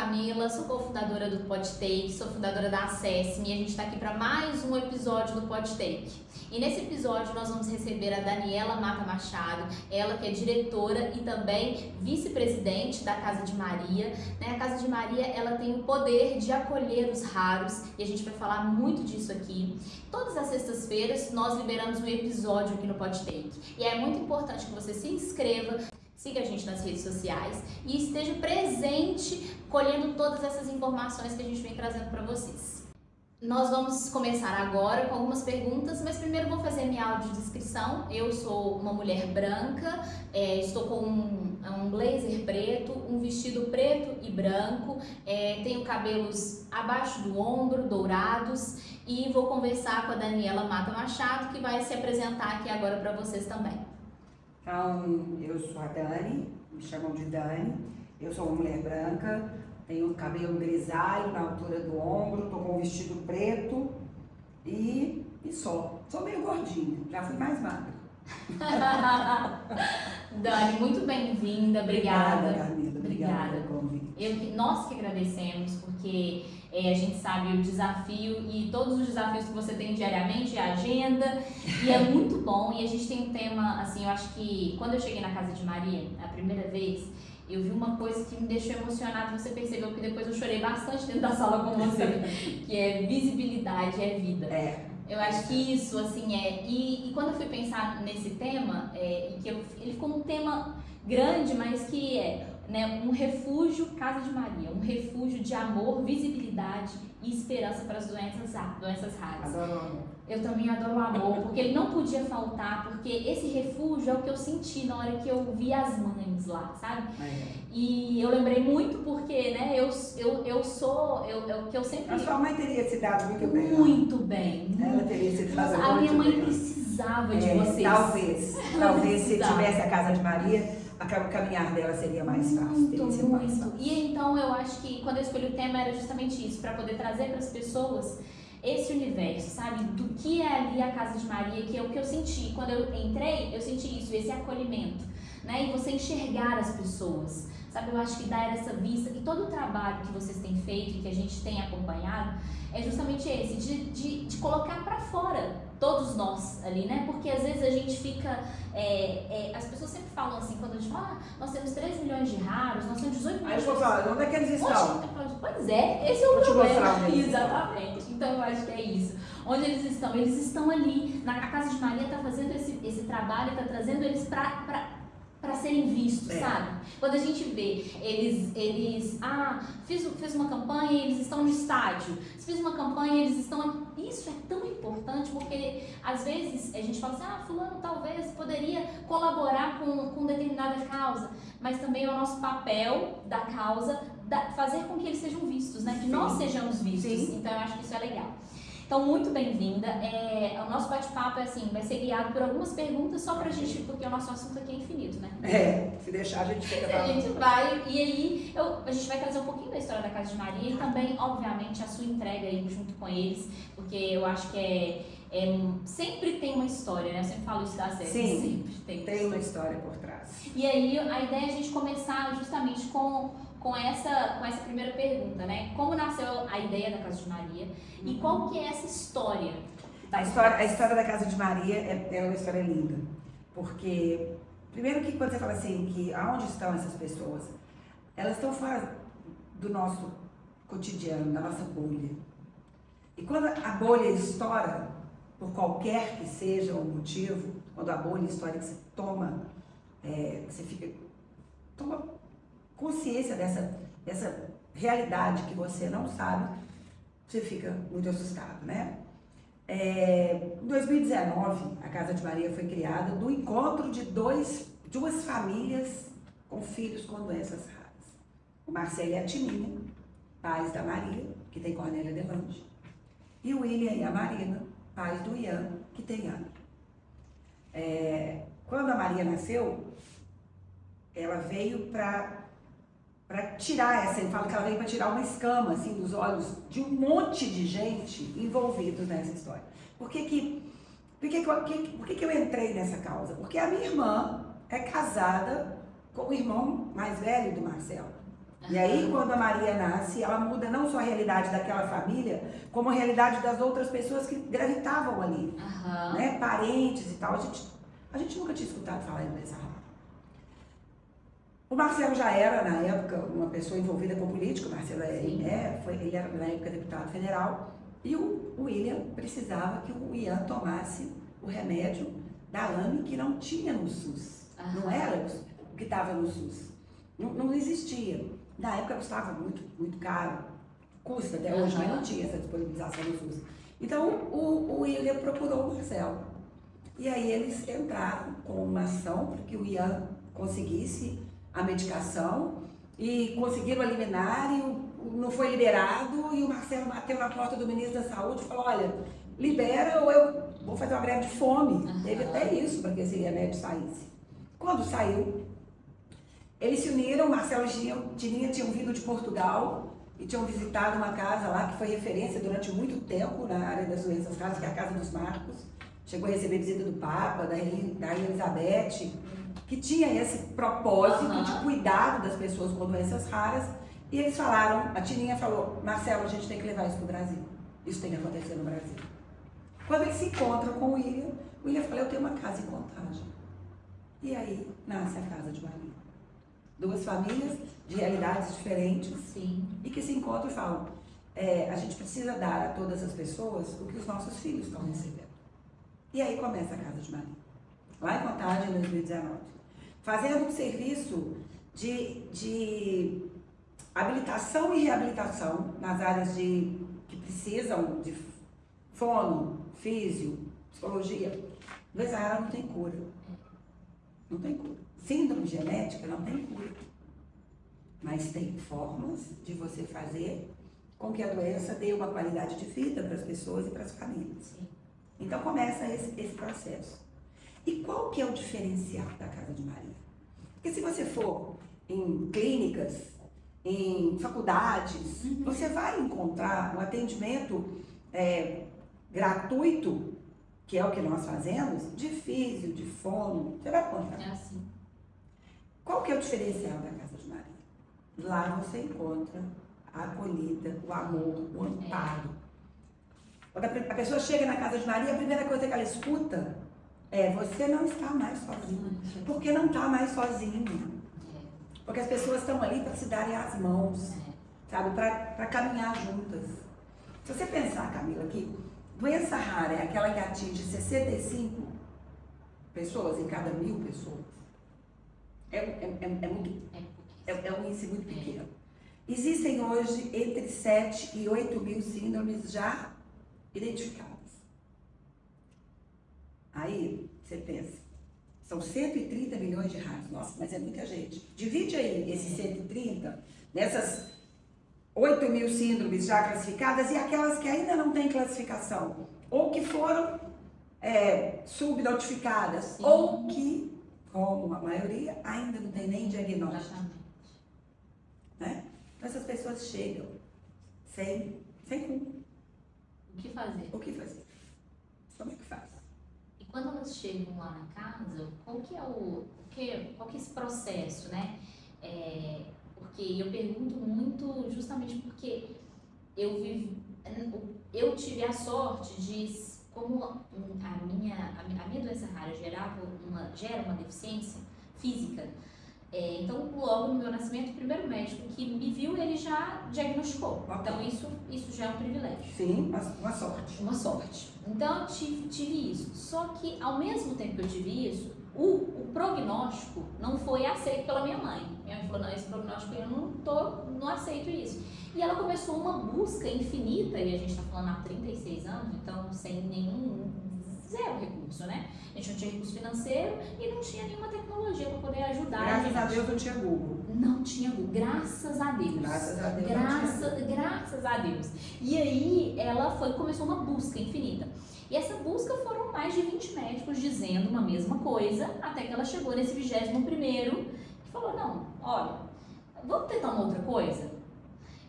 Camila, sou cofundadora do PodTake, sou fundadora da Acesse-me e a gente está aqui para mais um episódio do PodTake. E nesse episódio nós vamos receber a Daniela Mata Machado, ela que é diretora e também vice-presidente da Casa de Maria. A Casa de Maria, ela tem o poder de acolher os raros e a gente vai falar muito disso aqui. Todas as sextas-feiras nós liberamos um episódio aqui no PodTake e é muito importante que você se inscreva, siga a gente nas redes sociais e esteja presente colhendo todas essas informações que a gente vem trazendo para vocês. Nós vamos começar agora com algumas perguntas, mas primeiro vou fazer minha audiodescrição. Eu sou uma mulher branca, estou com um blazer preto, um vestido preto e branco, tenho cabelos abaixo do ombro, dourados, e vou conversar com a Daniela Mata Machado, que vai se apresentar aqui agora para vocês também. Então, eu sou a Dani, me chamam de Dani, eu sou uma mulher branca, tenho cabelo grisalho na altura do ombro, tô com um vestido preto e sou meio gordinha, já fui mais magra. Dani, muito bem-vinda, obrigada. Camila, obrigada pelo convite. Nós que agradecemos, porque a gente sabe o desafio e todos os desafios que você tem diariamente, a agenda, e é muito bom. E a gente tem um tema, assim, eu acho que quando eu cheguei na Casa de Maria, a primeira vez, eu vi uma coisa que me deixou emocionada, você percebeu que depois eu chorei bastante dentro da sala com você, que é visibilidade, é vida. Eu acho que isso, assim, E quando eu fui pensar nesse tema, ele ficou um tema grande, mas que um refúgio Casa de Maria, um refúgio de amor, visibilidade e esperança para as doenças raras. Adoro o amor. Eu também adoro o amor, porque ele não podia faltar, porque esse refúgio é o que eu senti na hora que eu vi as mães lá, sabe? E eu lembrei muito porque, que eu sempre... A sua mãe teria se dado muito bem. Muito bem. Ela teria se dado muito bem. A minha mãe precisava de vocês. Talvez se tivesse a Casa de Maria, o caminhar dela seria mais fácil. Muito. E então eu acho que quando eu escolhi o tema era justamente isso, para poder trazer para as pessoas esse universo, sabe? Do que é ali a Casa de Maria, que é o que eu senti. Quando eu entrei, eu senti isso, esse acolhimento, E você enxergar as pessoas, sabe? Eu acho que dar essa vista e todo o trabalho que vocês têm feito e que a gente tem acompanhado é justamente esse, de colocar para fora todos nós ali, Porque às vezes a gente fica... as pessoas sempre falam assim, quando a gente fala, nós temos 3 milhões de raros, nós temos 18 milhões de raros. Aí eu vou falar, onde é que eles estão? Pois é, esse é o problema. Exatamente. Então eu acho que é isso. Onde eles estão? Eles estão ali. A Casa de Maria está fazendo esse trabalho, está trazendo eles para serem vistos, sabe? Quando a gente vê fiz uma campanha e eles estão no estádio, fiz uma campanha e eles estão... Isso é tão importante porque às vezes a gente fala assim, fulano talvez poderia colaborar com determinada causa, mas também é o nosso papel da causa fazer com que eles sejam vistos, que nós sejamos vistos. Sim. Então eu acho que isso é legal. Então, muito bem-vinda. O nosso bate-papo vai ser guiado por algumas perguntas só pra gente, porque o nosso assunto aqui é infinito, Se deixar, a gente fica a gente vai, e aí a gente vai trazer um pouquinho da história da Casa de Maria e também, obviamente, a sua entrega aí junto com eles, porque eu acho que sempre tem uma história, Eu sempre falo isso da série. Sim, sempre tem uma história por trás. E aí, a ideia é a gente começar justamente com essa primeira pergunta, Como nasceu a ideia da Casa de Maria e qual que é essa história? A história da Casa de Maria é uma história linda, porque primeiro que quando você fala assim, que aonde estão essas pessoas, elas estão fora do nosso cotidiano, da nossa bolha. E quando a bolha estoura, por qualquer que seja o motivo, quando a bolha estoura, que você toma consciência dessa realidade que você não sabe, você fica muito assustado, Em 2019, a Casa de Maria foi criada do encontro de duas famílias com filhos com doenças raras. O Marcelo e a Tininha, pais da Maria, que tem Cornélia Delante, e o William e a Marina, pais do Ian, que tem Ana. Quando a Maria nasceu, ela veio para tirar eu falo que ela veio para tirar uma escama assim dos olhos de um monte de gente envolvidos nessa história. Por que eu entrei nessa causa? Porque a minha irmã é casada com o irmão mais velho do Marcelo. E aí, quando a Maria nasce, ela muda não só a realidade daquela família, como a realidade das outras pessoas que gravitavam ali, né? Parentes e tal. A gente nunca tinha escutado falar em doença rara. O Marcelo já era, na época, uma pessoa envolvida com política. O Marcelo ele era, na época, deputado federal. E o William precisava que o Ian tomasse o remédio da AME, que não tinha no SUS. Não era o que estava no SUS. Não existia. Na época custava muito, muito caro. Custa até hoje, mas não tinha essa disponibilização no SUS. Então, o William procurou o Marcelo. E aí eles entraram com uma ação para que o Ian conseguisse a medicação e conseguiram eliminar e não foi liberado, e o Marcelo bateu na porta do ministro da Saúde e falou, olha, libera ou eu vou fazer uma greve de fome. Teve até isso para que esse remédio saísse. Quando saiu, eles se uniram. O Marcelo e Tininha tinham vindo de Portugal e tinham visitado uma casa lá que foi referência durante muito tempo na área das doenças raras, que é a Casa dos Marcos. Chegou a receber visita do Papa, da Rainha Elizabeth, que tinha esse propósito de cuidado das pessoas com doenças raras. E eles falaram, a Tininha falou, Marcelo, a gente tem que levar isso para o Brasil. Isso tem que acontecer no Brasil. Quando eles se encontram com o William fala, eu tenho uma casa em Contagem. E aí nasce a Casa de Maria. Duas famílias de realidades diferentes. Sim. E que se encontram e falam, a gente precisa dar a todas as pessoas o que os nossos filhos estão recebendo. E aí começa a Casa de Maria. Lá em Contagem, em 2019. Fazendo um serviço de habilitação e reabilitação nas áreas que precisam de fono, físio, psicologia. Doença rara não tem cura. Não tem cura. Síndrome genética não tem cura. Mas tem formas de você fazer com que a doença dê uma qualidade de vida para as pessoas e para as famílias. Então começa esse processo. E qual que é o diferencial da Casa de Maria? Porque se você for em clínicas, em faculdades, você vai encontrar um atendimento gratuito, que é o que nós fazemos, de físio, de fono, você vai encontrar. É assim. Qual que é o diferencial da Casa de Maria? Lá você encontra a acolhida, o amor, o amparo. Quando a pessoa chega na Casa de Maria, a primeira coisa que ela escuta é, você não está mais sozinho. Porque não está mais sozinho. Porque as pessoas estão ali para se darem as mãos, sabe? Para caminhar juntas. Se você pensar, Camila, que doença rara é aquela que atinge 65 pessoas em cada 1000 pessoas. É um índice muito pequeno. Existem hoje entre 7 e 8 mil síndromes já identificadas. Aí, você pensa, são 130 milhões de ratos. Nossa, mas é muita gente. Divide aí esses 130 nessas 8 mil síndromes já classificadas e aquelas que ainda não têm classificação. Ou que foram subnotificadas. Ou que, como a maioria, ainda não tem nem diagnóstico. Né? Então essas pessoas chegam sem rumo. O que fazer? O que fazer? Como é que faz? E quando elas chegam lá na casa, qual que é esse processo, né? Porque eu pergunto muito justamente porque eu tive a sorte de, como a minha doença rara gera uma deficiência física. Então, logo no meu nascimento, o primeiro médico que me viu, ele já diagnosticou. Então, isso já é um privilégio. Sim, uma sorte. Uma sorte. Então, eu tive isso. Só que, ao mesmo tempo que eu tive isso, o prognóstico não foi aceito pela minha mãe. Minha mãe falou, não, esse prognóstico eu não aceito isso. E ela começou uma busca infinita, e a gente está falando há 36 anos, então sem zero recurso, né? A gente não tinha recurso financeiro e não tinha nenhuma tecnologia para poder ajudar. Graças a Deus não tinha Google. Não tinha Google, graças a Deus. Graças a Deus. Graças a Deus. E aí ela começou uma busca infinita. E essa busca foram mais de 20 médicos dizendo uma mesma coisa, até que ela chegou nesse 21º que falou, não, olha, vamos tentar uma outra coisa?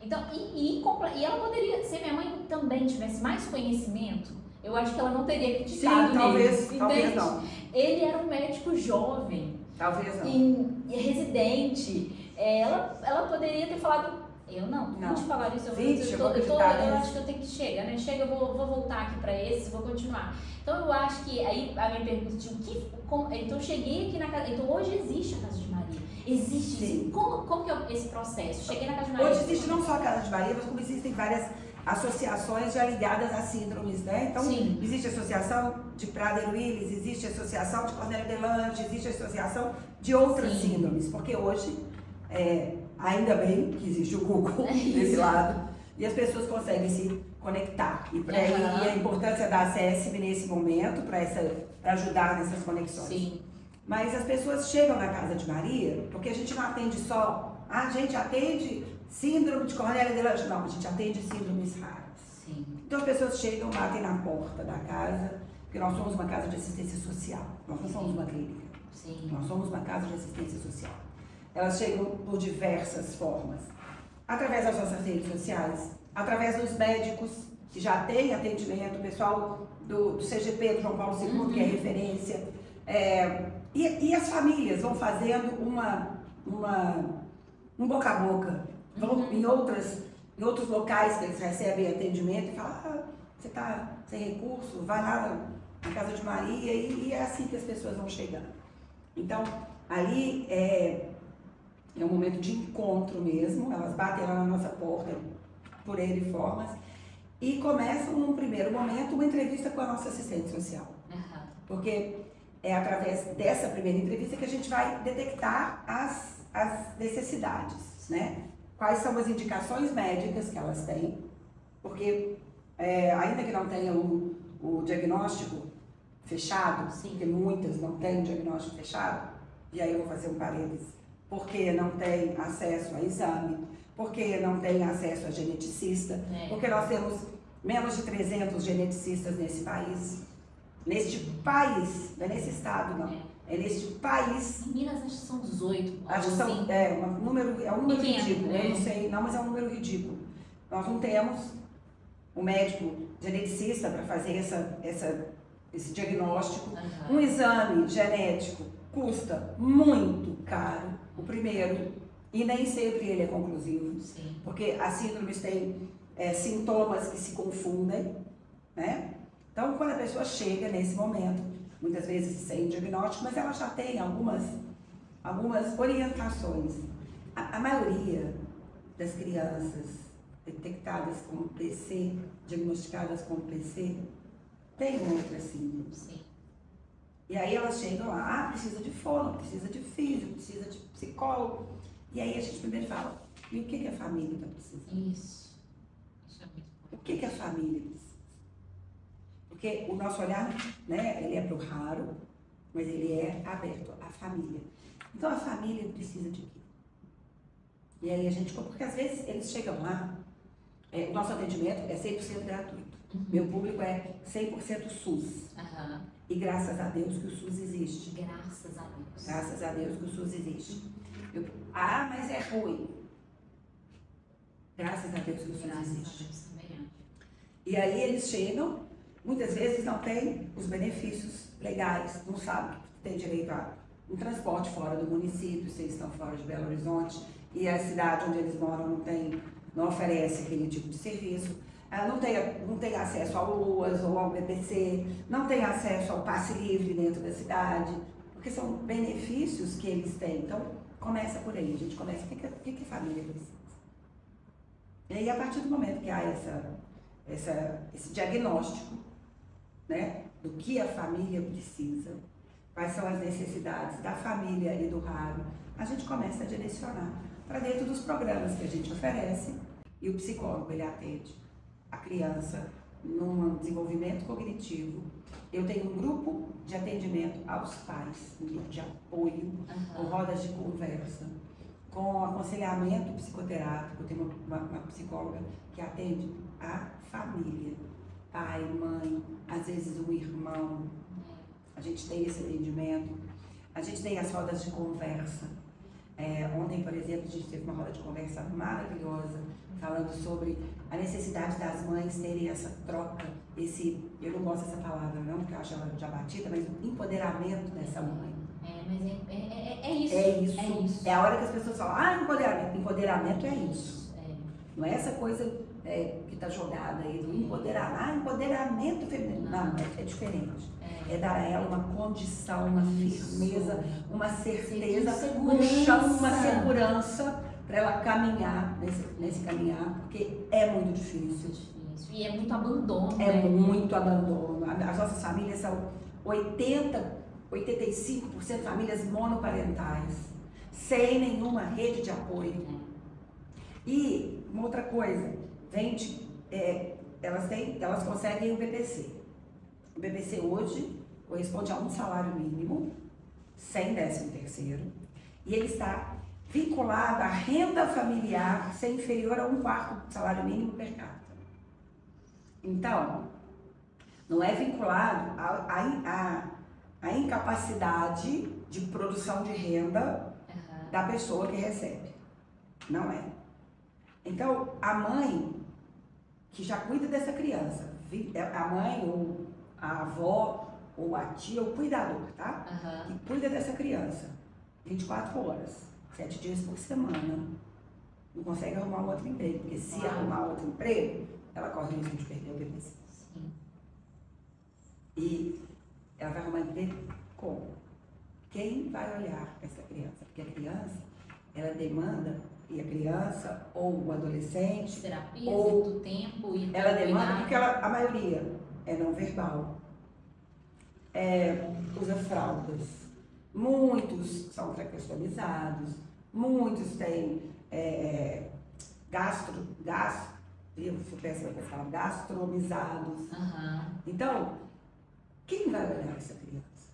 Então, e ela poderia, se minha mãe também tivesse mais conhecimento, eu acho que ela não teria criticado. Sim, talvez não. Ele era um médico jovem. Talvez não. E residente. ela poderia ter falado, eu não te falar isso, eu acho que eu tenho que chegar, né? Chega, eu vou voltar aqui para esse, vou continuar. Então eu acho que aí a minha pergunta então eu cheguei aqui na casa, então hoje existe a Casa de Maria. Existe. Sim. Como que é esse processo? Cheguei na Casa de Maria. Hoje existe não só a Casa de Maria, mas como existem várias associações já ligadas a síndromes, né? Então, sim, existe a associação de Prader Willis, existe a associação de Cornélia de Lange, existe a associação de outras, sim, síndromes, porque hoje, ainda bem que existe o Google desse lado, e as pessoas conseguem se conectar. E a importância da ACESM nesse momento, para ajudar nessas conexões. Sim. Mas as pessoas chegam na Casa de Maria, porque a gente não atende só, a gente atende síndrome de Cornélia de Lange, não, a gente atende síndromes raras. Sim. Então as pessoas chegam, batem na porta da casa, porque nós somos uma casa de assistência social, nós não somos uma clínica. Sim. Nós somos uma casa de assistência social. Elas chegam por diversas formas, através das nossas redes sociais, através dos médicos que já têm atendimento, o pessoal do CGP, do João Paulo II, uhum, que é referência, e as famílias vão fazendo um boca a boca, vão, uhum, em outros locais que eles recebem atendimento e falam, você está sem recurso, vai lá na Casa de Maria, e é assim que as pessoas vão chegando. Então, ali é um momento de encontro mesmo, elas batem lá na nossa porta por N formas e começam num primeiro momento uma entrevista com a nossa assistente social. Uhum. Porque é através dessa primeira entrevista que a gente vai detectar as necessidades, né? Quais são as indicações médicas que elas têm, porque ainda que não tenha o diagnóstico fechado, sim, porque muitas não têm o diagnóstico fechado, e aí eu vou fazer um parênteses, porque não tem acesso a exame, porque não tem acesso a geneticista, porque nós temos menos de 300 geneticistas nesse país. Neste país, não é nesse estado, não. É neste país. Em Minas, acho que são 18. Acho que são, um número ridículo, eu não sei, não, mas é um número ridículo. Nós não temos um médico geneticista para fazer esse diagnóstico. Uhum. Um exame genético custa muito caro, o primeiro, e nem sempre ele é conclusivo. Sim. Porque as síndromes têm sintomas que se confundem, né? Então, quando a pessoa chega nesse momento, muitas vezes sem diagnóstico, mas ela já tem algumas orientações. A maioria das crianças detectadas como PC, diagnosticadas como PC, tem outra síndrome. Sim. E aí elas chegam lá, precisa de fono, precisa de físio, precisa de psicólogo. E aí a gente primeiro fala, e o que a família está precisando? Isso é muito importante. O que a família precisa? Porque o nosso olhar, né, ele é para o raro, mas ele é aberto à família. Então a família precisa de quê? E aí a gente, porque às vezes eles chegam lá, o nosso atendimento é 100% gratuito. Uhum. Meu público é 100% SUS. Uhum. E graças a Deus que o SUS existe. Graças a Deus. Graças a Deus que o SUS existe. Mas é ruim. Graças a Deus que o SUS existe. Deus também. E aí eles chegam, muitas vezes não tem os benefícios legais, não sabe que tem direito a um transporte fora do município, se eles estão fora de Belo Horizonte, e a cidade onde eles moram não oferece aquele tipo de serviço. Não tem acesso ao LUAS ou ao BPC, não tem acesso ao passe livre dentro da cidade, porque são benefícios que eles têm. Então, começa por aí, a gente começa, o que a família precisa? E aí, a partir do momento que há esse diagnóstico, né, do que a família precisa, quais são as necessidades da família e do raro, a gente começa a direcionar para dentro dos programas que a gente oferece, e o psicólogo, ele atende a criança num desenvolvimento cognitivo. Eu tenho um grupo de atendimento aos pais, um grupo de apoio, com rodas de conversa, com aconselhamento psicoterápico. Eu tenho uma psicóloga que atende a família, pai, mãe, às vezes um irmão. A gente tem esse atendimento, a gente tem as rodas de conversa. Ontem, por exemplo, a gente teve uma roda de conversa maravilhosa, falando sobre a necessidade das mães terem essa troca, eu não gosto dessa palavra não, porque eu acho ela já batida, mas o empoderamento dessa mãe. Mas é isso. É isso. É isso. É a hora que as pessoas falam, ah, empoderamento. Empoderamento é isso. É. Não é essa coisa que está jogada aí do empoderamento feminino. Não, é diferente. É dar a ela uma condição, uma firmeza, uma certeza, um chão, uma segurança para ela caminhar nesse caminhar, porque é muito difícil. E é muito abandono. É muito abandono. As nossas famílias são 85% famílias monoparentais, sem nenhuma rede de apoio. E uma outra coisa, elas conseguem o BPC. O BPC hoje corresponde a um salário mínimo, sem 13º, e ele está vinculado à renda familiar ser inferior a 1/4 do salário mínimo per capita. Então, não é vinculado à incapacidade de produção de renda da pessoa que recebe. Não é. Então, a mãe que já cuida dessa criança, a mãe ou a avó ou a tia, ou o cuidador, tá? Que cuida dessa criança 24 horas, 7 dias por semana, não consegue arrumar um outro emprego, porque se arrumar outro emprego, ela corre o risco de perder o BPC. Sim. E ela vai arrumar emprego como? Quem vai olhar essa criança? Porque a criança, ela demanda, e a criança ou o adolescente, terapias ou do tempo e ela demanda, porque a maioria é não verbal, usa fraldas, muitos são traqueostomizados, muitos têm gastromizados. Então, quem vai olhar essa criança?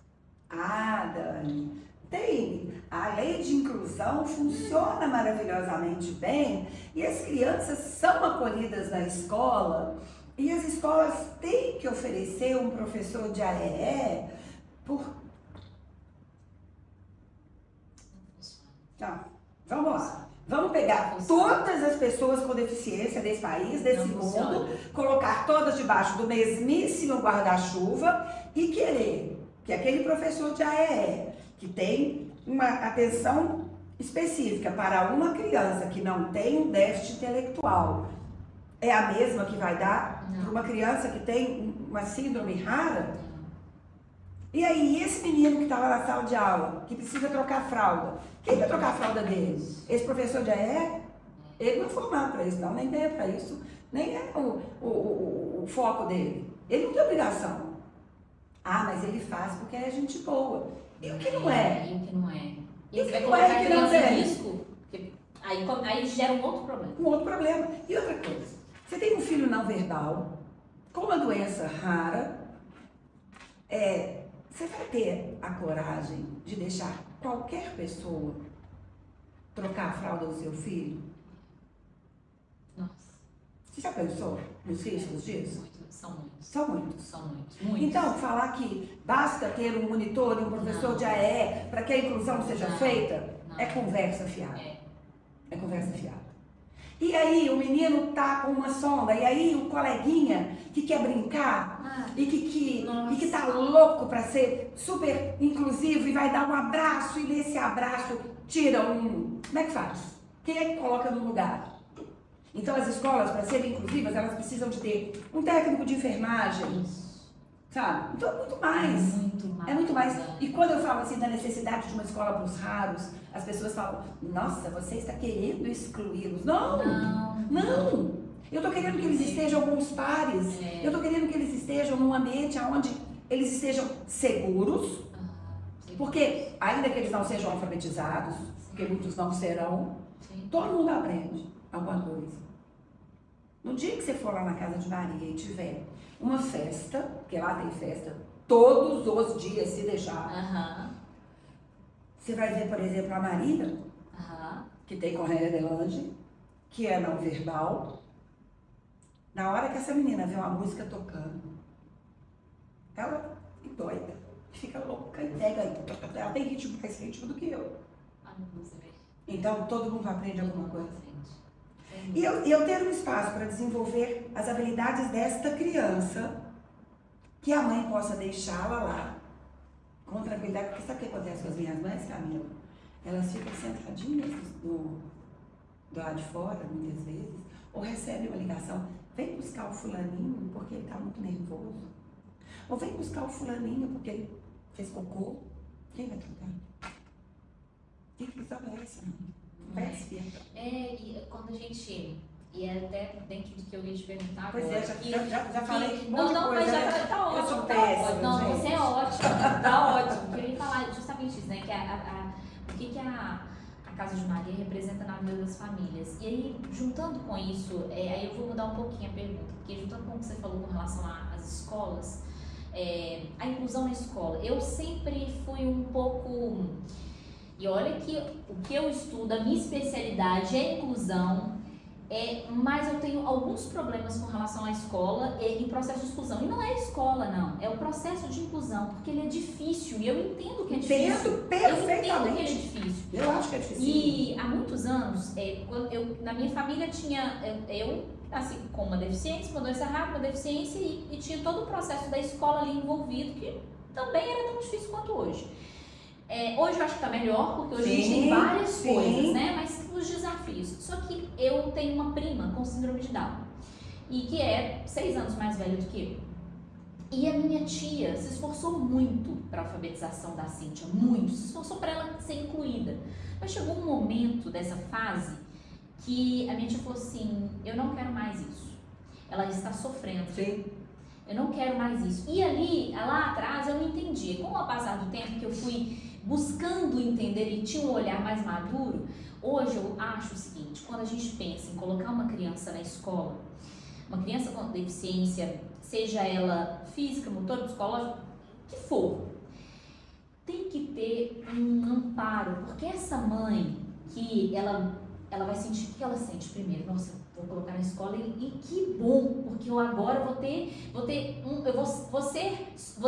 Ah, Dani, a lei de inclusão funciona maravilhosamente bem e as crianças são acolhidas na escola e as escolas têm que oferecer um professor de AEE Não, vamos lá. Vamos pegar todas as pessoas com deficiência desse país, desse mundo, colocar todas debaixo do mesmíssimo guarda-chuva e querer que aquele professor de AEE, que tem uma atenção específica para uma criança que não tem um déficit intelectual, é a mesma que vai dar para uma criança que tem uma síndrome rara? E aí, esse menino que está lá na sala de aula, que precisa trocar a fralda, quem vai trocar a fralda dele? Esse professor de AE? Ele não é formado para isso, não, nem ganha para isso, nem é o foco dele. Ele não tem obrigação. Ah, mas ele faz porque é gente boa. E o que não é? E o que não é? E o que não é que não tem? Risco, aí gera um outro problema. Um outro problema. E outra coisa, você tem um filho não verbal, com uma doença rara, você vai ter a coragem de deixar qualquer pessoa trocar a fralda do seu filho? Nossa. Você já pensou nos riscos disso? São muitos. São muitos. São muitos. Então, falar que basta ter um monitor e um professor de AE para que a inclusão seja feita, é conversa fiada. É conversa fiada. E aí o menino tá com uma sonda, e aí o coleguinha que quer brincar e que tá louco para ser super inclusivo e vai dar um abraço e nesse abraço tira um... Como é que faz? Quem é que coloca no lugar? Então as escolas, para serem inclusivas, elas precisam de ter um técnico de enfermagem, sabe? Então é muito mais. É muito mais. E quando eu falo assim da necessidade de uma escola para os raros, as pessoas falam, nossa, você está querendo excluí-los. Não! Eu estou querendo que eles estejam com os pares. Eu estou querendo que eles estejam num ambiente onde eles estejam seguros, porque ainda que eles não sejam alfabetizados, porque muitos não serão, todo mundo aprende alguma coisa. No dia que você for lá na casa de Maria e tiver uma festa, porque lá tem festa todos os dias, se deixar, você vai ver, por exemplo, a Maria, que tem Cornélia de Lange, que é não verbal. Na hora que essa menina vê uma música tocando, ela doida, fica louca e pega, ela tem ritmo mais ritmo do que eu. Então todo mundo aprende alguma coisa. E eu ter um espaço para desenvolver as habilidades desta criança, que a mãe possa deixá-la lá com tranquilidade, porque sabe o que acontece com as minhas mães, Camila? Elas ficam sentadinhas do lado de fora, muitas vezes, ou recebem uma ligação, vem buscar o fulaninho porque ele está muito nervoso, ou vem buscar o fulaninho porque ele fez cocô. Quem vai trocar? Que visão é essa? E quando a gente... E é até dentro do que eu ia te perguntar pois agora. Já falei um monte de não, coisa, mas já né? tá ótimo. Eu sou péssima, não, gente. você é ótimo, tá ótimo. Eu queria falar justamente isso, né? Que o que a Casa de Maria representa na vida das famílias. E aí, juntando com isso, aí eu vou mudar um pouquinho a pergunta, porque juntando com o que você falou com relação às escolas, a inclusão na escola, eu sempre fui um pouco... E olha que o que eu estudo, a minha especialidade é inclusão, mas eu tenho alguns problemas com relação à escola e processo de exclusão. E não é a escola, não. É o processo de inclusão, porque ele é difícil. E eu entendo que é difícil. Entendo perfeitamente. Eu entendo que ele é difícil. Eu acho que é difícil. E há muitos anos, na minha família tinha... Eu nasci com uma deficiência, uma doença rara, uma deficiência, e tinha todo o processo da escola ali envolvido, que também era tão difícil quanto hoje. Hoje eu acho que está melhor, porque hoje a gente tem várias coisas, né? Mas os desafios. Só que eu tenho uma prima com síndrome de Down, e que é 6 anos mais velha do que eu. E a minha tia se esforçou muito para a alfabetização da Cíntia, muito. Se esforçou para ela ser incluída. Mas chegou um momento dessa fase que a minha tia falou assim, eu não quero mais isso. Ela está sofrendo. Sim. Eu não quero mais isso. E ali, lá atrás, eu não entendia. Com o passar do tempo que eu fui buscando entender e tinha um olhar mais maduro, hoje eu acho o seguinte, quando a gente pensa em colocar uma criança na escola, uma criança com deficiência, seja ela física, motora, psicológica, o que for, tem que ter um amparo, porque essa mãe que ela vai sentir, o que ela sente primeiro? Nossa, vou colocar na escola e que bom, porque eu agora vou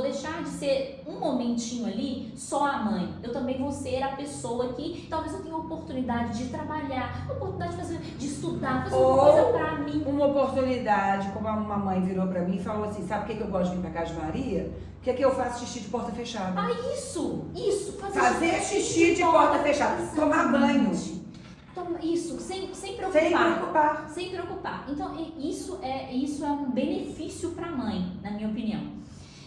deixar de ser um momentinho ali só a mãe. Eu também vou ser a pessoa que talvez eu tenha a oportunidade de trabalhar, a oportunidade de estudar, fazer uma coisa pra mim. Uma oportunidade, como uma mãe virou pra mim e falou assim, sabe por que eu gosto de vir pra Casa de Maria? Porque aqui eu faço xixi de porta fechada. Isso, fazer xixi de porta fechada, tomar banho. Isso, sem preocupar. Sem preocupar. Então, isso é um benefício para a mãe, na minha opinião.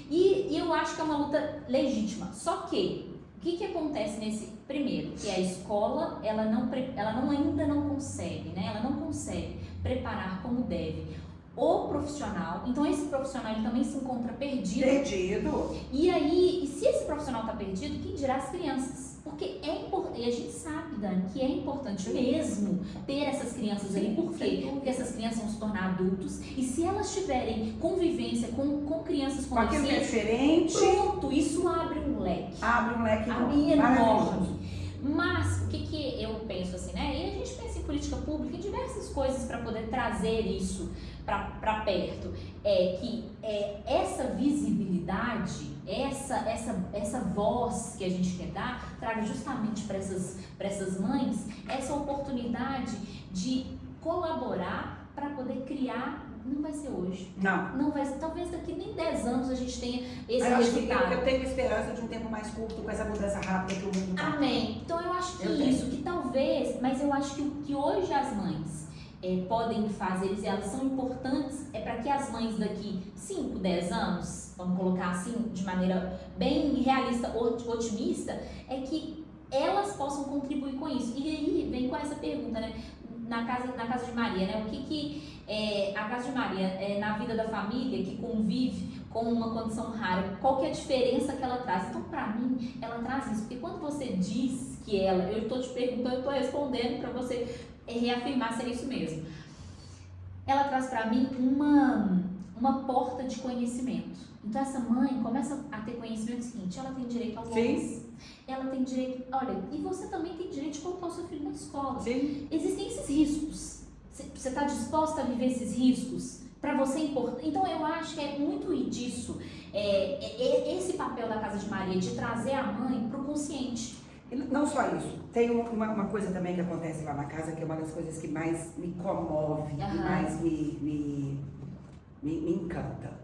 E eu acho que é uma luta legítima. Só que, o que acontece nesse... Primeiro, que a escola, ela ainda não consegue, né? Ela não consegue preparar como deve o profissional. Então, esse profissional, ele também se encontra perdido. E aí, se esse profissional está perdido, quem dirá as crianças? Porque é importante, e a gente sabe, Dani, que é importante mesmo ter essas crianças ali. Por quê? Porque essas crianças vão se tornar adultos, e se elas tiverem convivência com crianças com aquilo que é diferente, pronto, isso abre um leque. Enorme. Mas o que eu penso assim, né? E a gente pensa em política pública, em diversas coisas para poder trazer isso para perto. Que essa visibilidade, essa voz que a gente quer dar, traga justamente para essas mães essa oportunidade de colaborar para poder criar. Não vai ser hoje. Não vai ser. Talvez daqui nem 10 anos a gente tenha esse resultado. Eu tenho esperança de um tempo mais curto com essa mudança rápida que o mundo tá. Amém. Então eu acho que talvez, mas eu acho que o que hoje as mães podem fazer, e elas são importantes, para que as mães daqui 5, 10 anos, vamos colocar assim, de maneira bem realista, otimista, é que elas possam contribuir com isso. E aí vem com essa pergunta, né? Na casa de Maria, né? O que a Casa de Maria na vida da família que convive com uma condição rara, qual que é a diferença que ela traz? Então, para mim, ela traz isso, porque quando você diz que eu estou te perguntando, eu estou respondendo para você reafirmar se é isso mesmo. Ela traz para mim uma porta de conhecimento. Então, essa mãe começa a ter conhecimento seguinte, ela tem direito ao voz, ela tem direito, olha, e você também tem direito de colocar o seu filho na escola. Sim. Existem esses riscos. Você está disposta a viver esses riscos? Para você é importante. Então, eu acho que é muito disso, esse papel da Casa de Maria, de trazer a mãe para o consciente. E não só isso, tem uma coisa também que acontece lá na casa, que é uma das coisas que mais me comove, e mais me encanta.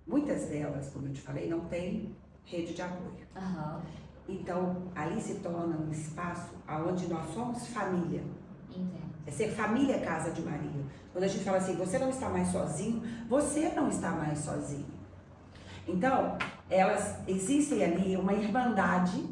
muitas delas, como eu te falei, não têm rede de apoio. Aham. Então, ali se torna um espaço onde nós somos família. Entendo. É ser família Casa de Maria. Quando a gente fala assim, você não está mais sozinho, você não está mais sozinho. Então, elas existem ali uma irmandade,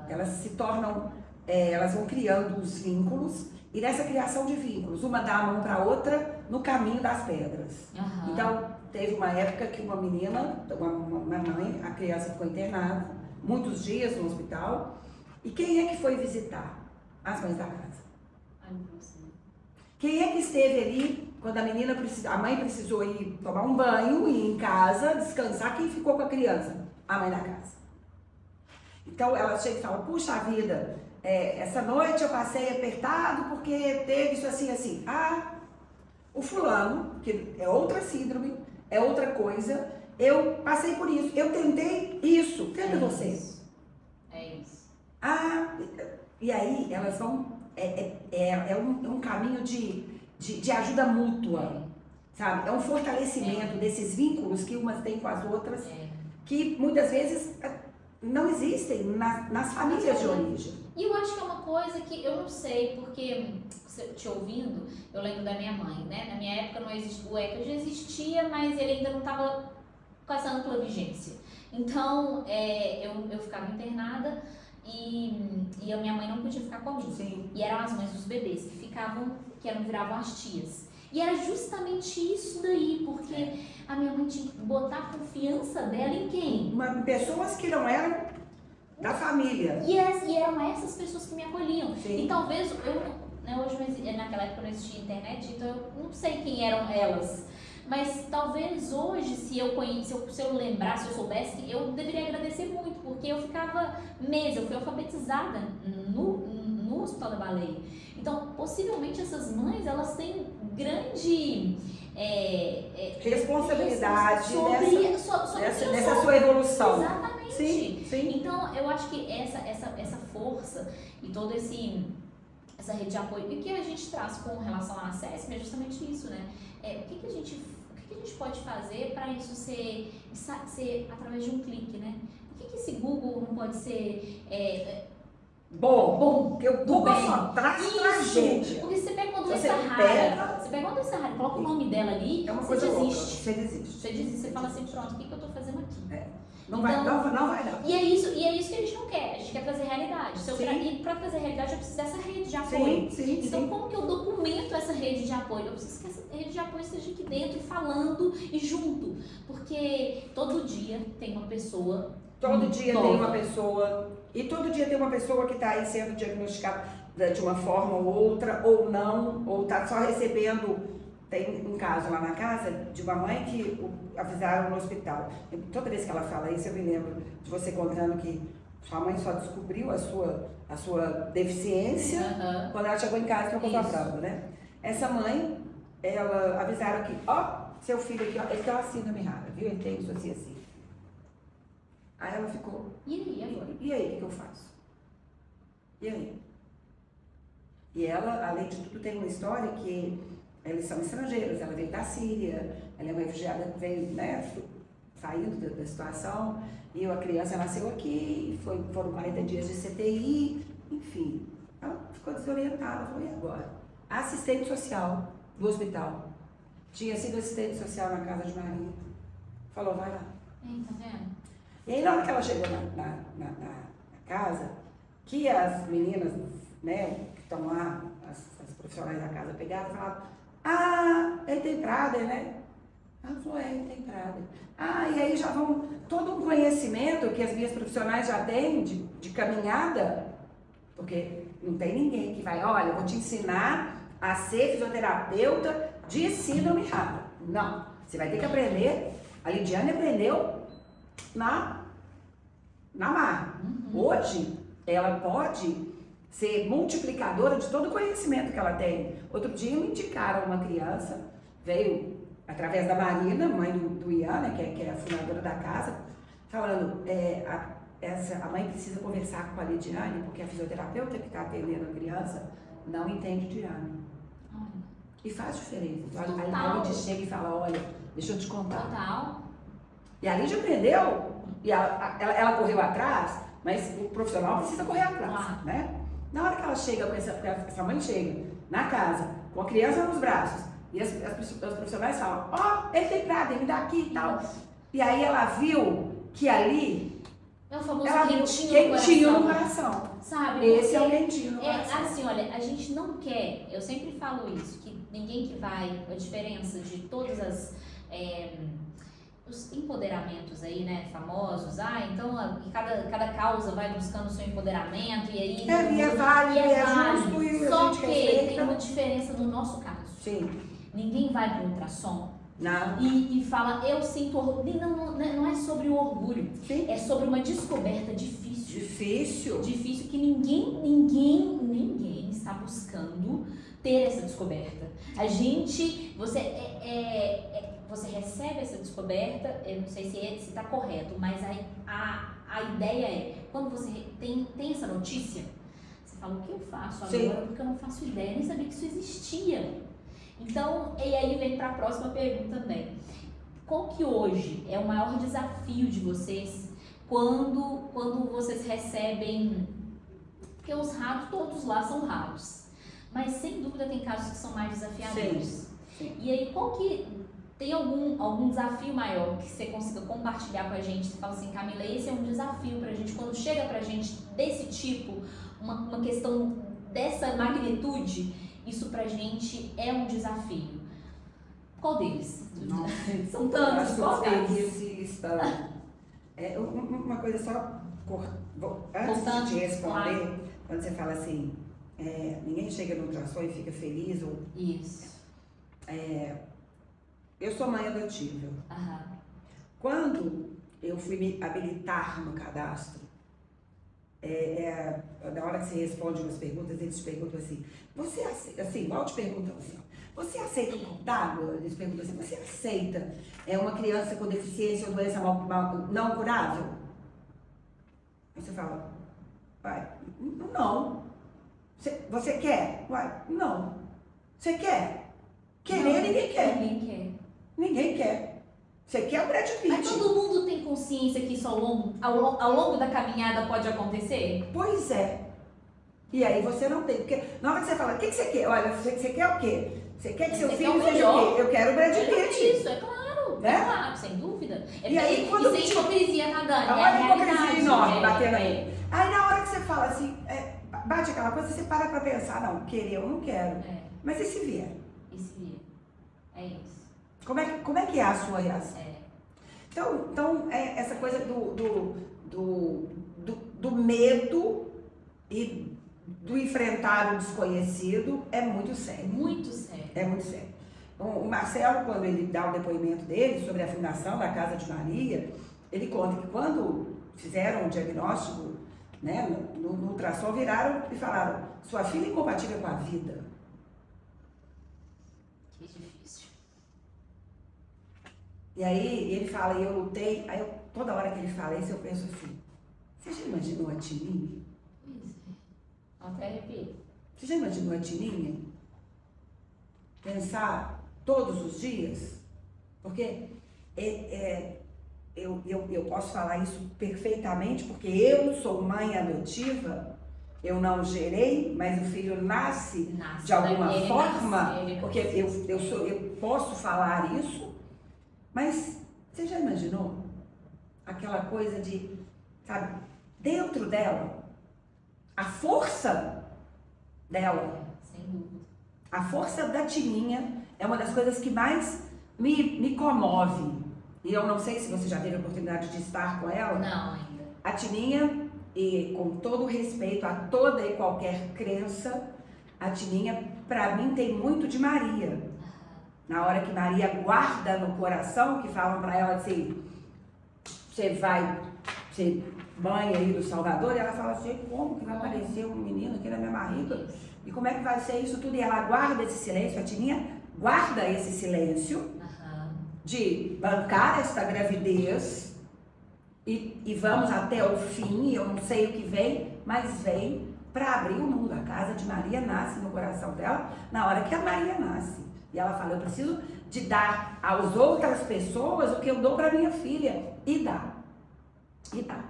elas se tornam, elas vão criando os vínculos, e nessa criação de vínculos, uma dá a mão para a outra no caminho das pedras. Então, teve uma época que uma menina, uma mãe, a criança ficou internada, muitos dias no hospital, e quem é que foi visitar? As mães da casa. Ai, não sei. Quem é que esteve ali quando a mãe precisou ir tomar um banho, ir em casa, descansar? Quem ficou com a criança? A mãe da casa. Então ela chega e fala, puxa vida, essa noite eu passei apertado porque teve isso assim, assim. Ah, o fulano, que é outra síndrome, é outra coisa, eu passei por isso, eu tentei isso, tenta você. Isso. É isso. Ah, e aí elas vão, um caminho de ajuda mútua, sabe? É um fortalecimento desses vínculos que umas têm com as outras, que muitas vezes não existem nas famílias de origem. E eu acho que é uma coisa que eu não sei, porque te ouvindo, eu lembro da minha mãe, né? Na minha época não existia, o ECA já existia, mas ele ainda não estava com essa ampla vigência. Então, eu ficava internada e a minha mãe não podia ficar comigo. Sim. E eram as mães dos bebês que viravam as tias. E era justamente isso daí, porque a minha mãe tinha que botar a confiança dela em quem? Pessoas que não eram da família. E eram essas pessoas que me acolhiam. Sim. E talvez hoje, naquela época não existia internet, então eu não sei quem eram elas. Mas talvez hoje, se eu lembrasse, se eu soubesse, eu deveria agradecer muito, porque eu ficava eu fui alfabetizada no Hospital da Baleia. Então, possivelmente essas mães, elas têm grande responsabilidade sobre nessa sua evolução. Exatamente. Sim. Então, eu acho que essa força e toda essa rede de apoio, e o que a gente traz com relação à ACESM é justamente isso, né? O que a gente pode fazer para isso ser através de um clique, né? Por que esse Google não pode ser bom? Porque o Google só traz tragédia. Porque você pega uma doença rara, coloca o nome dela ali, é uma você coisa desiste. Você desiste. Você fala assim, pronto, o que eu tô fazendo aqui? Não vai dar. E é isso que a gente não quer, a gente quer trazer realidade. E para trazer realidade eu preciso dessa rede de apoio. Então como que eu documento essa rede de apoio? Eu preciso que essa rede de apoio esteja aqui dentro, falando e junto. Porque todo dia tem uma pessoa Todo dia nova. tem uma pessoa, e todo dia tem uma pessoa que está aí sendo diagnosticada de uma forma ou outra, ou não, ou está só recebendo. Tem um caso lá na casa de uma mãe que avisaram no hospital. Toda vez que ela fala isso, eu me lembro de você contando que sua mãe só descobriu a sua deficiência quando ela chegou em casa para comprar fralda, né? Essa mãe, ela avisaram que, seu filho aqui, ele tem uma síndrome rara, viu? Ele tem isso assim, assim. Aí ela ficou, e aí agora? E aí, o que eu faço? E aí? E ela, além de tudo, tem uma história que eles são estrangeiros, ela veio da Síria, ela é uma refugiada que veio, né, saindo da situação, e a criança nasceu aqui, foram 40 dias de CTI, enfim. Ela ficou desorientada, falou, e agora? A assistente social do hospital, tinha sido assistente social na Casa de Maria, falou, vai lá. Tá vendo? E aí, na hora que ela chegou na casa, que as meninas, né, que estão lá, as profissionais da casa pegaram e falaram, ele tem Prader, né? Ela falou, ele tem Prader. E aí já vão, todo um conhecimento que as minhas profissionais já têm de caminhada, porque não tem ninguém que vai, olha, eu vou te ensinar a ser fisioterapeuta de síndrome rara. Não, você vai ter que aprender. A Lidiane aprendeu na marra. Hoje, ela pode ser multiplicadora de todo o conhecimento que ela tem. Outro dia me indicaram uma criança, veio através da Marina, mãe do Ian, né, que é a fundadora da casa, falando, a mãe precisa conversar com a Lidiane, porque a fisioterapeuta que está atendendo a criança não entende de Ian. E faz diferença. Então, a Lidiane chega e fala, olha, deixa eu te contar. Total. E a Lídia aprendeu, e ela correu atrás, mas o profissional precisa correr atrás, né? Na hora que ela chega, essa mãe chega na casa, com a criança nos braços, e os profissionais falam, ó, ele tem prada, ele me dá aqui e tal. E aí ela viu que ali... É o famoso quentinho no coração. Sabe? Esse é o quentinho no coração. Assim, olha, a gente não quer, eu sempre falo isso, que ninguém que vai, a diferença de todas as... os empoderamentos aí, né, famosos, então cada causa vai buscando o seu empoderamento e aí... E é válido, justo e só que tem uma diferença no nosso caso. Sim. Ninguém vai para o ultrassom não. E fala, eu sinto orgulho. Não é sobre o orgulho. Sim. É sobre uma descoberta difícil. Difícil Que ninguém está buscando ter essa descoberta. Você recebe essa descoberta, eu não sei se está correto, mas a ideia é, quando você tem essa notícia, você fala, o que eu faço agora? Sim. Porque eu não faço ideia, nem sabia que isso existia. Então, e aí vem para a próxima pergunta também. Qual que hoje é o maior desafio de vocês quando vocês recebem... Porque os raros, todos lá são raros. Mas sem dúvida tem casos que são mais desafiadores. Sim. E aí, qual que... Tem algum desafio maior que você consiga compartilhar com a gente? Você fala assim, Camila, esse é um desafio pra gente. Quando chega pra gente desse tipo, uma questão dessa magnitude, isso pra gente é um desafio. Qual deles? Nossa. São tantos, qual deles? Uma coisa só, antes de te responder, claro. Quando você fala assim, ninguém chega no ultrassom e fica feliz, ou... Isso. Eu sou mãe adotiva. Aham. Quando eu fui me habilitar no cadastro, na hora que você responde umas perguntas, eles te perguntam assim, você aceita, assim, igual te perguntam assim, você aceita um copo d'água? Eles perguntam assim, você aceita uma criança com deficiência ou doença não curável? Aí você fala, vai, não. Você quer? Vai, não. Você quer? Querer, ninguém quer. Ninguém quer. Você quer o Brad Pitt. Mas todo mundo tem consciência que isso ao longo da caminhada pode acontecer? Pois é. E aí você não tem. Porque na hora que você fala, o que você quer? Olha, você quer o quê? Você quer que seu filho seja o quê? Eu quero o Brad Pitt. Isso, é claro. Né? É claro, sem dúvida. E aí, quando sem hipocrisia, tá, Dani? Olha a hipocrisia enorme batendo aí. Aí na hora que você fala assim, bate aquela coisa, você para pra pensar, não, querer eu não quero. Mas e se vier? E se vier? É isso. Como é que é a sua reação? Então essa coisa do medo e do enfrentar o desconhecido é muito sério. Muito sério. É muito sério. O Marcelo, quando ele dá o depoimento dele sobre a fundação da Casa de Maria, ele conta que quando fizeram o diagnóstico, né, no ultrassom, viraram e falaram, sua filha é incompatível com a vida. Que difícil. E aí ele fala, e eu lutei, aí toda hora que ele fala isso, eu penso assim, você já imaginou a Tininha? Pois é. Até arrepio. Você já imaginou a Tininha? Pensar todos os dias? Porque eu posso falar isso perfeitamente, porque eu sou mãe adotiva, eu não gerei, mas o filho nasce de alguma forma, porque eu posso falar isso, mas você já imaginou aquela coisa de, sabe, dentro dela, a força dela, sem dúvida. a força da Tininha é uma das coisas que mais me comove. E eu não sei se você já teve a oportunidade de estar com ela. Não, ainda. A Tininha, e com todo respeito a toda e qualquer crença, a Tininha, pra mim, tem muito de Maria. Na hora que Maria guarda no coração, que falam pra ela assim, você vai ser mãe aí do Salvador, e ela fala assim, como que vai aparecer um menino aqui na minha barriga? E como é que vai ser isso tudo? E ela guarda esse silêncio, a Tininha guarda esse silêncio de bancar esta gravidez e vamos até o fim, eu não sei o que vem, mas vem para abrir o mundo. A Casa de Maria nasce no coração dela na hora que a Maria nasce. E ela fala, eu preciso de dar às outras pessoas o que eu dou para minha filha. E dá. E dá.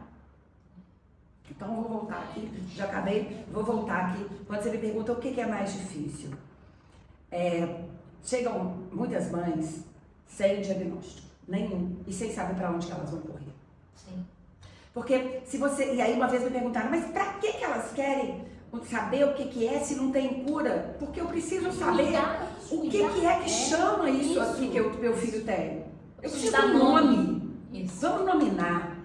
Então, vou voltar aqui, já acabei, vou voltar aqui. Quando você me pergunta o que é mais difícil, chegam muitas mães sem diagnóstico nenhum e sem saber para onde que elas vão correr. Sim. Porque se você... E aí uma vez me perguntaram, mas para que elas querem saber o que é se não tem cura? Porque eu preciso saber o que é que chama isso aqui que o meu filho tem. Eu preciso dar nome. Isso. Vamos nominar.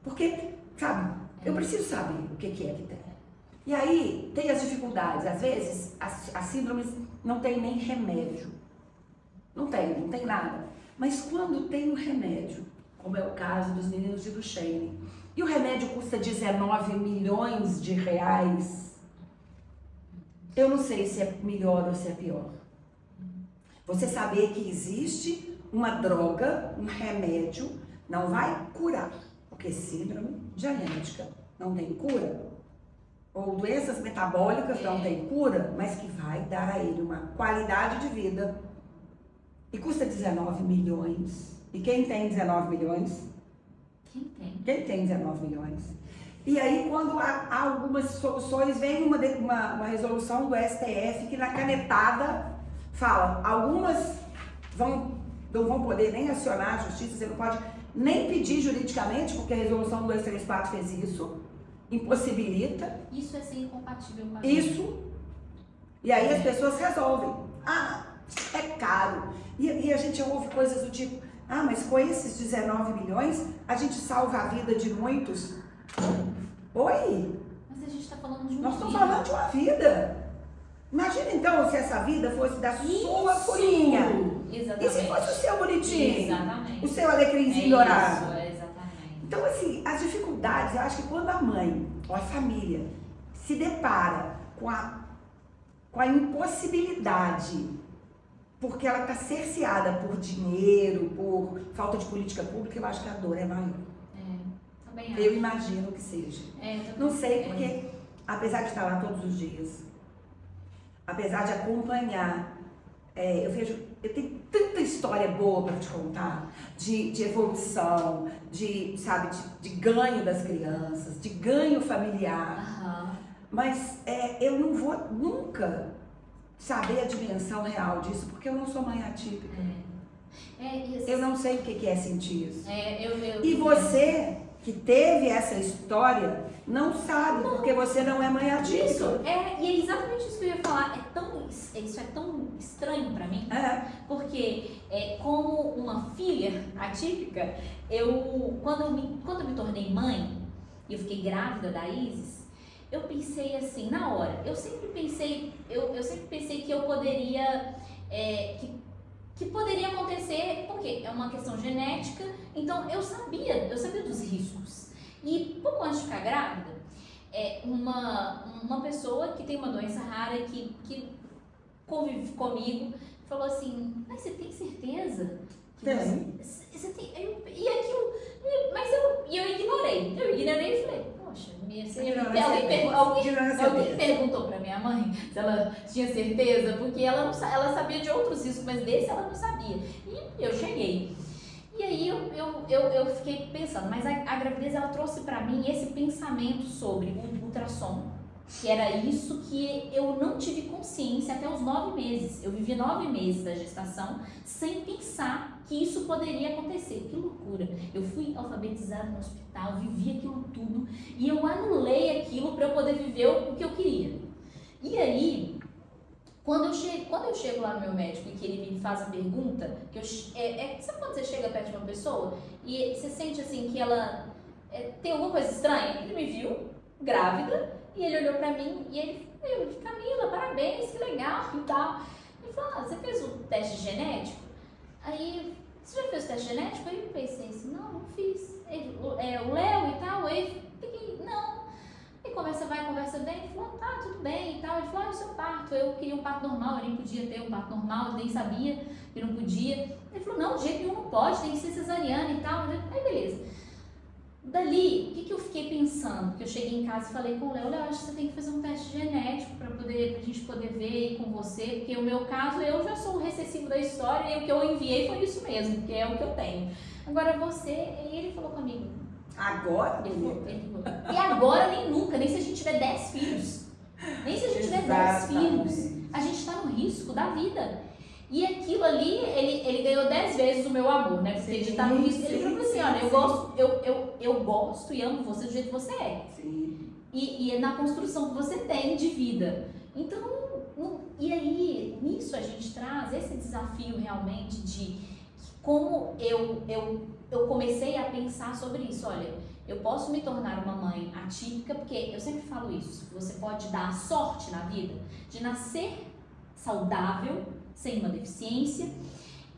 Porque, sabe, eu preciso saber o que é que tem. E aí tem as dificuldades. Às vezes, as síndromes não tem nem remédio. Não tem nada. Mas quando tem um remédio, como é o caso dos meninos de Duchenne, e o remédio custa 19 milhões de reais, eu não sei se é melhor ou se é pior. Você saber que existe uma droga, um remédio, não vai curar, porque síndrome genética não tem cura, ou doenças metabólicas não tem cura, mas que vai dar a ele uma qualidade de vida. E custa 19 milhões. E quem tem 19 milhões? Quem tem 19 milhões? E aí, quando há algumas soluções, vem uma resolução do STF que na canetada fala, algumas não vão poder nem acionar a justiça, você não pode nem pedir juridicamente, porque a resolução 234 fez isso, impossibilita. Isso é ser incompatível com a vida. Isso. E aí as pessoas resolvem. É caro. E a gente ouve coisas do tipo, mas com esses 19 milhões, a gente salva a vida de muitos. Oi? Mas a gente está falando de uma vida. Nós estamos falando de uma vida. Imagina então se essa vida fosse da sua folhinha. Exatamente. E se fosse o seu bonitinho? Exatamente. O seu alecrimzinho dourado? Isso, exatamente. Então, assim, as dificuldades, eu acho que quando a mãe ou a família se depara com a impossibilidade, porque ela está cerceada por dinheiro, por falta de política pública, eu acho que a dor é maior. Também eu imagino que seja. Não sei, porque apesar de estar lá todos os dias, apesar de acompanhar, eu tenho tanta história boa para te contar, de evolução, de ganho das crianças, de ganho familiar, mas eu não vou nunca saber a dimensão real disso, porque eu não sou mãe atípica. Eu não sei o que é sentir isso. E você que teve essa história não sabe, porque você não é mãe atípica. E é exatamente isso que eu ia falar. Isso é tão estranho pra mim, porque como uma filha atípica, quando eu me tornei mãe, e eu fiquei grávida da Isis, eu pensei assim, na hora, eu sempre pensei que eu poderia, que poderia acontecer, porque é uma questão genética, então eu sabia dos riscos. E pouco antes de ficar grávida, uma pessoa que tem uma doença rara que convive comigo, falou assim, mas você tem certeza? Você tem? E aquilo, eu ignorei. Eu ignorei e falei, poxa, alguém perguntou pra minha mãe se ela tinha certeza, porque ela sabia de outros riscos, mas desse ela não sabia. E eu cheguei. E aí eu fiquei pensando, mas a gravidez ela trouxe pra mim esse pensamento sobre o ultrassom, que era isso que eu não tive consciência até os 9 meses. Eu vivi 9 meses da gestação sem pensar que isso poderia acontecer. Que loucura! Eu fui alfabetizada no hospital, vivi aquilo tudo e eu anulei aquilo para eu poder viver o que eu queria. E aí, quando eu chego lá no meu médico e que ele me faz a pergunta, sabe quando você chega perto de uma pessoa e você sente assim que ela tem alguma coisa estranha? Ele me viu grávida. E ele olhou pra mim e ele falou, Camila, parabéns, que legal e tal. Ele falou, você fez o teste genético? Aí, você já fez o teste genético? Aí eu pensei assim, não fiz. O Léo e tal, aí fiquei, não. E conversa vai, conversa vem, ele falou, tá, tudo bem e tal. Ele falou, o seu parto, eu queria um parto normal, eu nem podia ter um parto normal, eu nem sabia que não podia. Ele falou, não, de jeito nenhum não pode, tem que ser cesariana e tal. Aí beleza. Dali, o que eu fiquei pensando, porque eu cheguei em casa e falei com o Léo, acho que você tem que fazer um teste genético pra gente poder ver aí com você, porque o meu caso, eu já sou o recessivo da história e o que eu enviei foi isso mesmo, porque é o que eu tenho. Agora você, e ele falou comigo. Agora? Ele falou, e agora nem nunca, nem se a gente tiver 10 filhos. Nem se a gente tiver 10 filhos, a gente tá no risco da vida. E aquilo ali, ele ganhou 10 vezes o meu amor, né? Porque ele tá no risco. Ele falou assim, olha, eu gosto e amo você do jeito que você é. Sim. E é na construção que você tem de vida. Então, e aí, nisso a gente traz esse desafio realmente de como eu comecei a pensar sobre isso. Olha, eu posso me tornar uma mãe atípica, porque eu sempre falo isso, você pode dar a sorte na vida de nascer saudável, sem uma deficiência,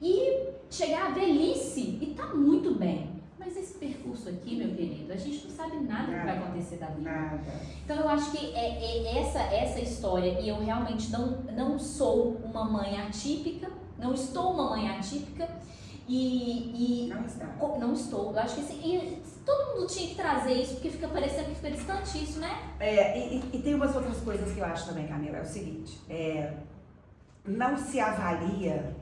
e chegar à velhice e tá muito bem. Mas esse percurso aqui, meu querido, a gente não sabe nada que vai acontecer da vida. Nada. Então eu acho que é essa história, e eu realmente não sou uma mãe atípica, não estou uma mãe atípica, Não está. Não estou. Eu acho que assim, todo mundo tinha que trazer isso, porque fica parecendo que fica distante isso, né? E tem umas outras coisas que eu acho também, Camila, é o seguinte, não se avalia,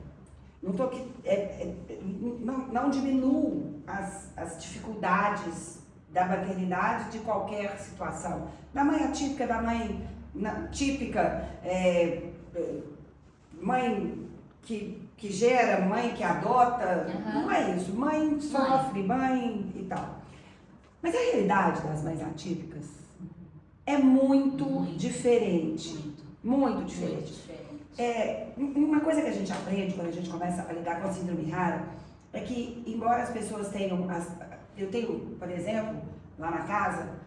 não diminuo as dificuldades da maternidade de qualquer situação. Da mãe atípica, da mãe típica, mãe que gera, mãe que adota, não é isso. Mãe sofre, mãe e tal. Mas a realidade das mães atípicas é muito diferente. Muito diferente. Uma coisa que a gente aprende quando a gente começa a lidar com a síndrome rara é que, embora as pessoas tenham... eu tenho, por exemplo, lá na casa,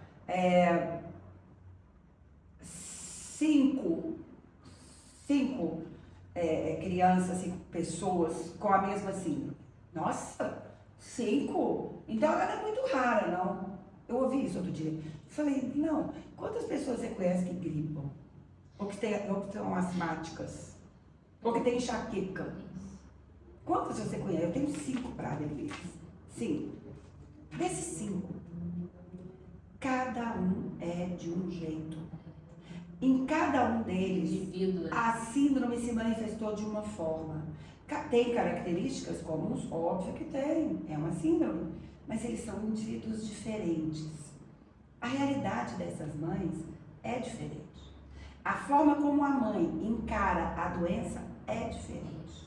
5 crianças, 5 pessoas com a mesma síndrome. Nossa, 5? Então ela não é muito rara, não. Eu ouvi isso outro dia. Falei, não, quantas pessoas você conhece que gripam? Ou que são asmáticas? Ou que tem enxaqueca? Quantas você conhece? Eu tenho 5 para deles. 5. Desses 5, cada um é de um jeito. Em cada um deles, a síndrome se manifestou de uma forma. Tem características comuns? Óbvio que tem, é uma síndrome. Mas eles são indivíduos diferentes. A realidade dessas mães é diferente. A forma como a mãe encara a doença é diferente.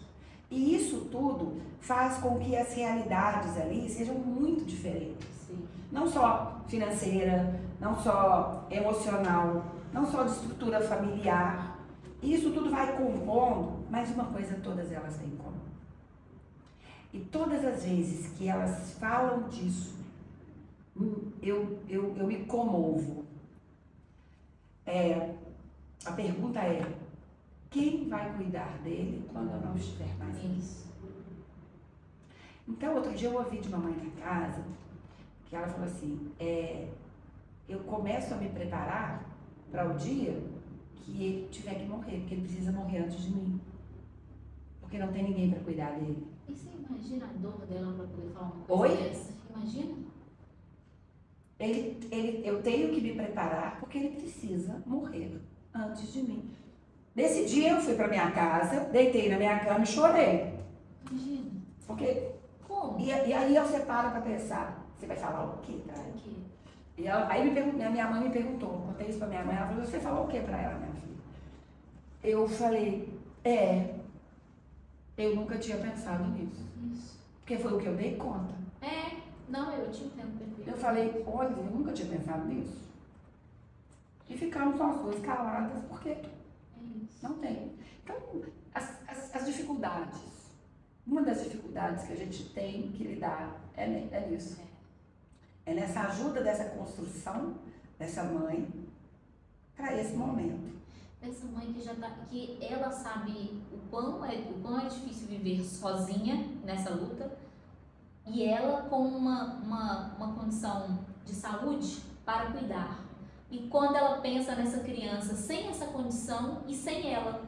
E isso tudo faz com que as realidades ali sejam muito diferentes. Sim. Não só financeira, não só emocional, não só de estrutura familiar. Isso tudo vai compondo, mas uma coisa todas elas têm em comum. E todas as vezes que elas falam disso, eu me comovo. A pergunta é, quem vai cuidar dele quando eu não estiver mais aqui? Então, outro dia eu ouvi de uma mãe na casa, que ela falou assim, eu começo a me preparar para o dia que ele tiver que morrer, porque ele precisa morrer antes de mim. Porque não tem ninguém para cuidar dele. E você imagina a dor dela para poder falar uma coisa dessa? Imagina? Eu tenho que me preparar porque ele precisa morrer antes de mim. Nesse dia eu fui para minha casa, deitei na minha cama e chorei. Imagina. Porque... Como? E aí eu separo para pensar, você vai falar o quê pra ela? E aí minha mãe me perguntou, eu contei isso pra minha mãe, ela falou, você falou o que pra ela, minha filha? Eu falei, eu nunca tinha pensado nisso. Isso. Porque foi o que eu dei conta. Não, eu te entendo perfeito. Eu falei, olha, eu nunca tinha pensado nisso. E ficaram só as duas caladas, porque não tem. Então, as dificuldades, uma das dificuldades que a gente tem que lidar é nisso. É nessa ajuda dessa construção dessa mãe para esse momento. Essa mãe que ela sabe o quão é difícil viver sozinha nessa luta, e ela com uma condição de saúde para cuidar. E quando ela pensa nessa criança sem essa condição e sem ela,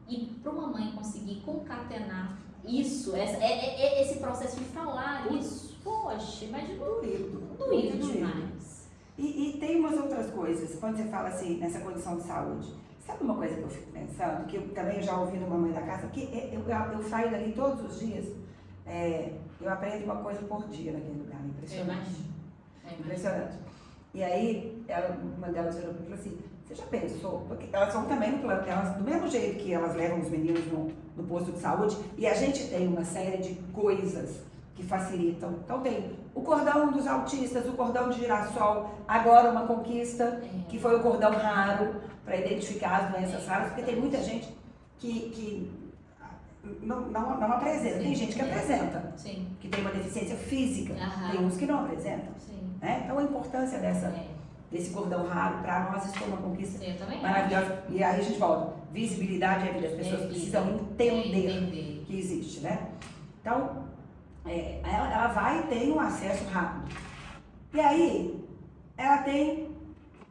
e para uma mãe conseguir concatenar isso, esse processo de falar isso, poxa, imagina, doído demais. E tem umas outras coisas, quando você fala assim, nessa condição de saúde. Sabe uma coisa que eu fico pensando, que eu também já ouvi da mamãe da casa, que eu saio dali todos os dias, eu aprendo uma coisa por dia naquele lugar, impressionante. Impressionante. E aí, uma delas virou para mim e falou assim, você já pensou? Porque elas vão também no plano, elas, do mesmo jeito que elas levam os meninos no posto de saúde, e a gente tem uma série de coisas que facilitam. Então tem o cordão dos autistas, o cordão de girassol, agora uma conquista, que foi o cordão raro, para identificar as doenças raras, porque tem muita gente que não apresenta. Sim, tem gente que apresenta, sim, que tem uma deficiência física, tem uns que não apresentam. Né? Então a importância desse cordão raro, para nós, isso foi uma conquista maravilhosa. E aí a gente volta, visibilidade é vida, as pessoas precisam entender que existe, né? Então, ela vai e tem um acesso rápido. E aí, ela tem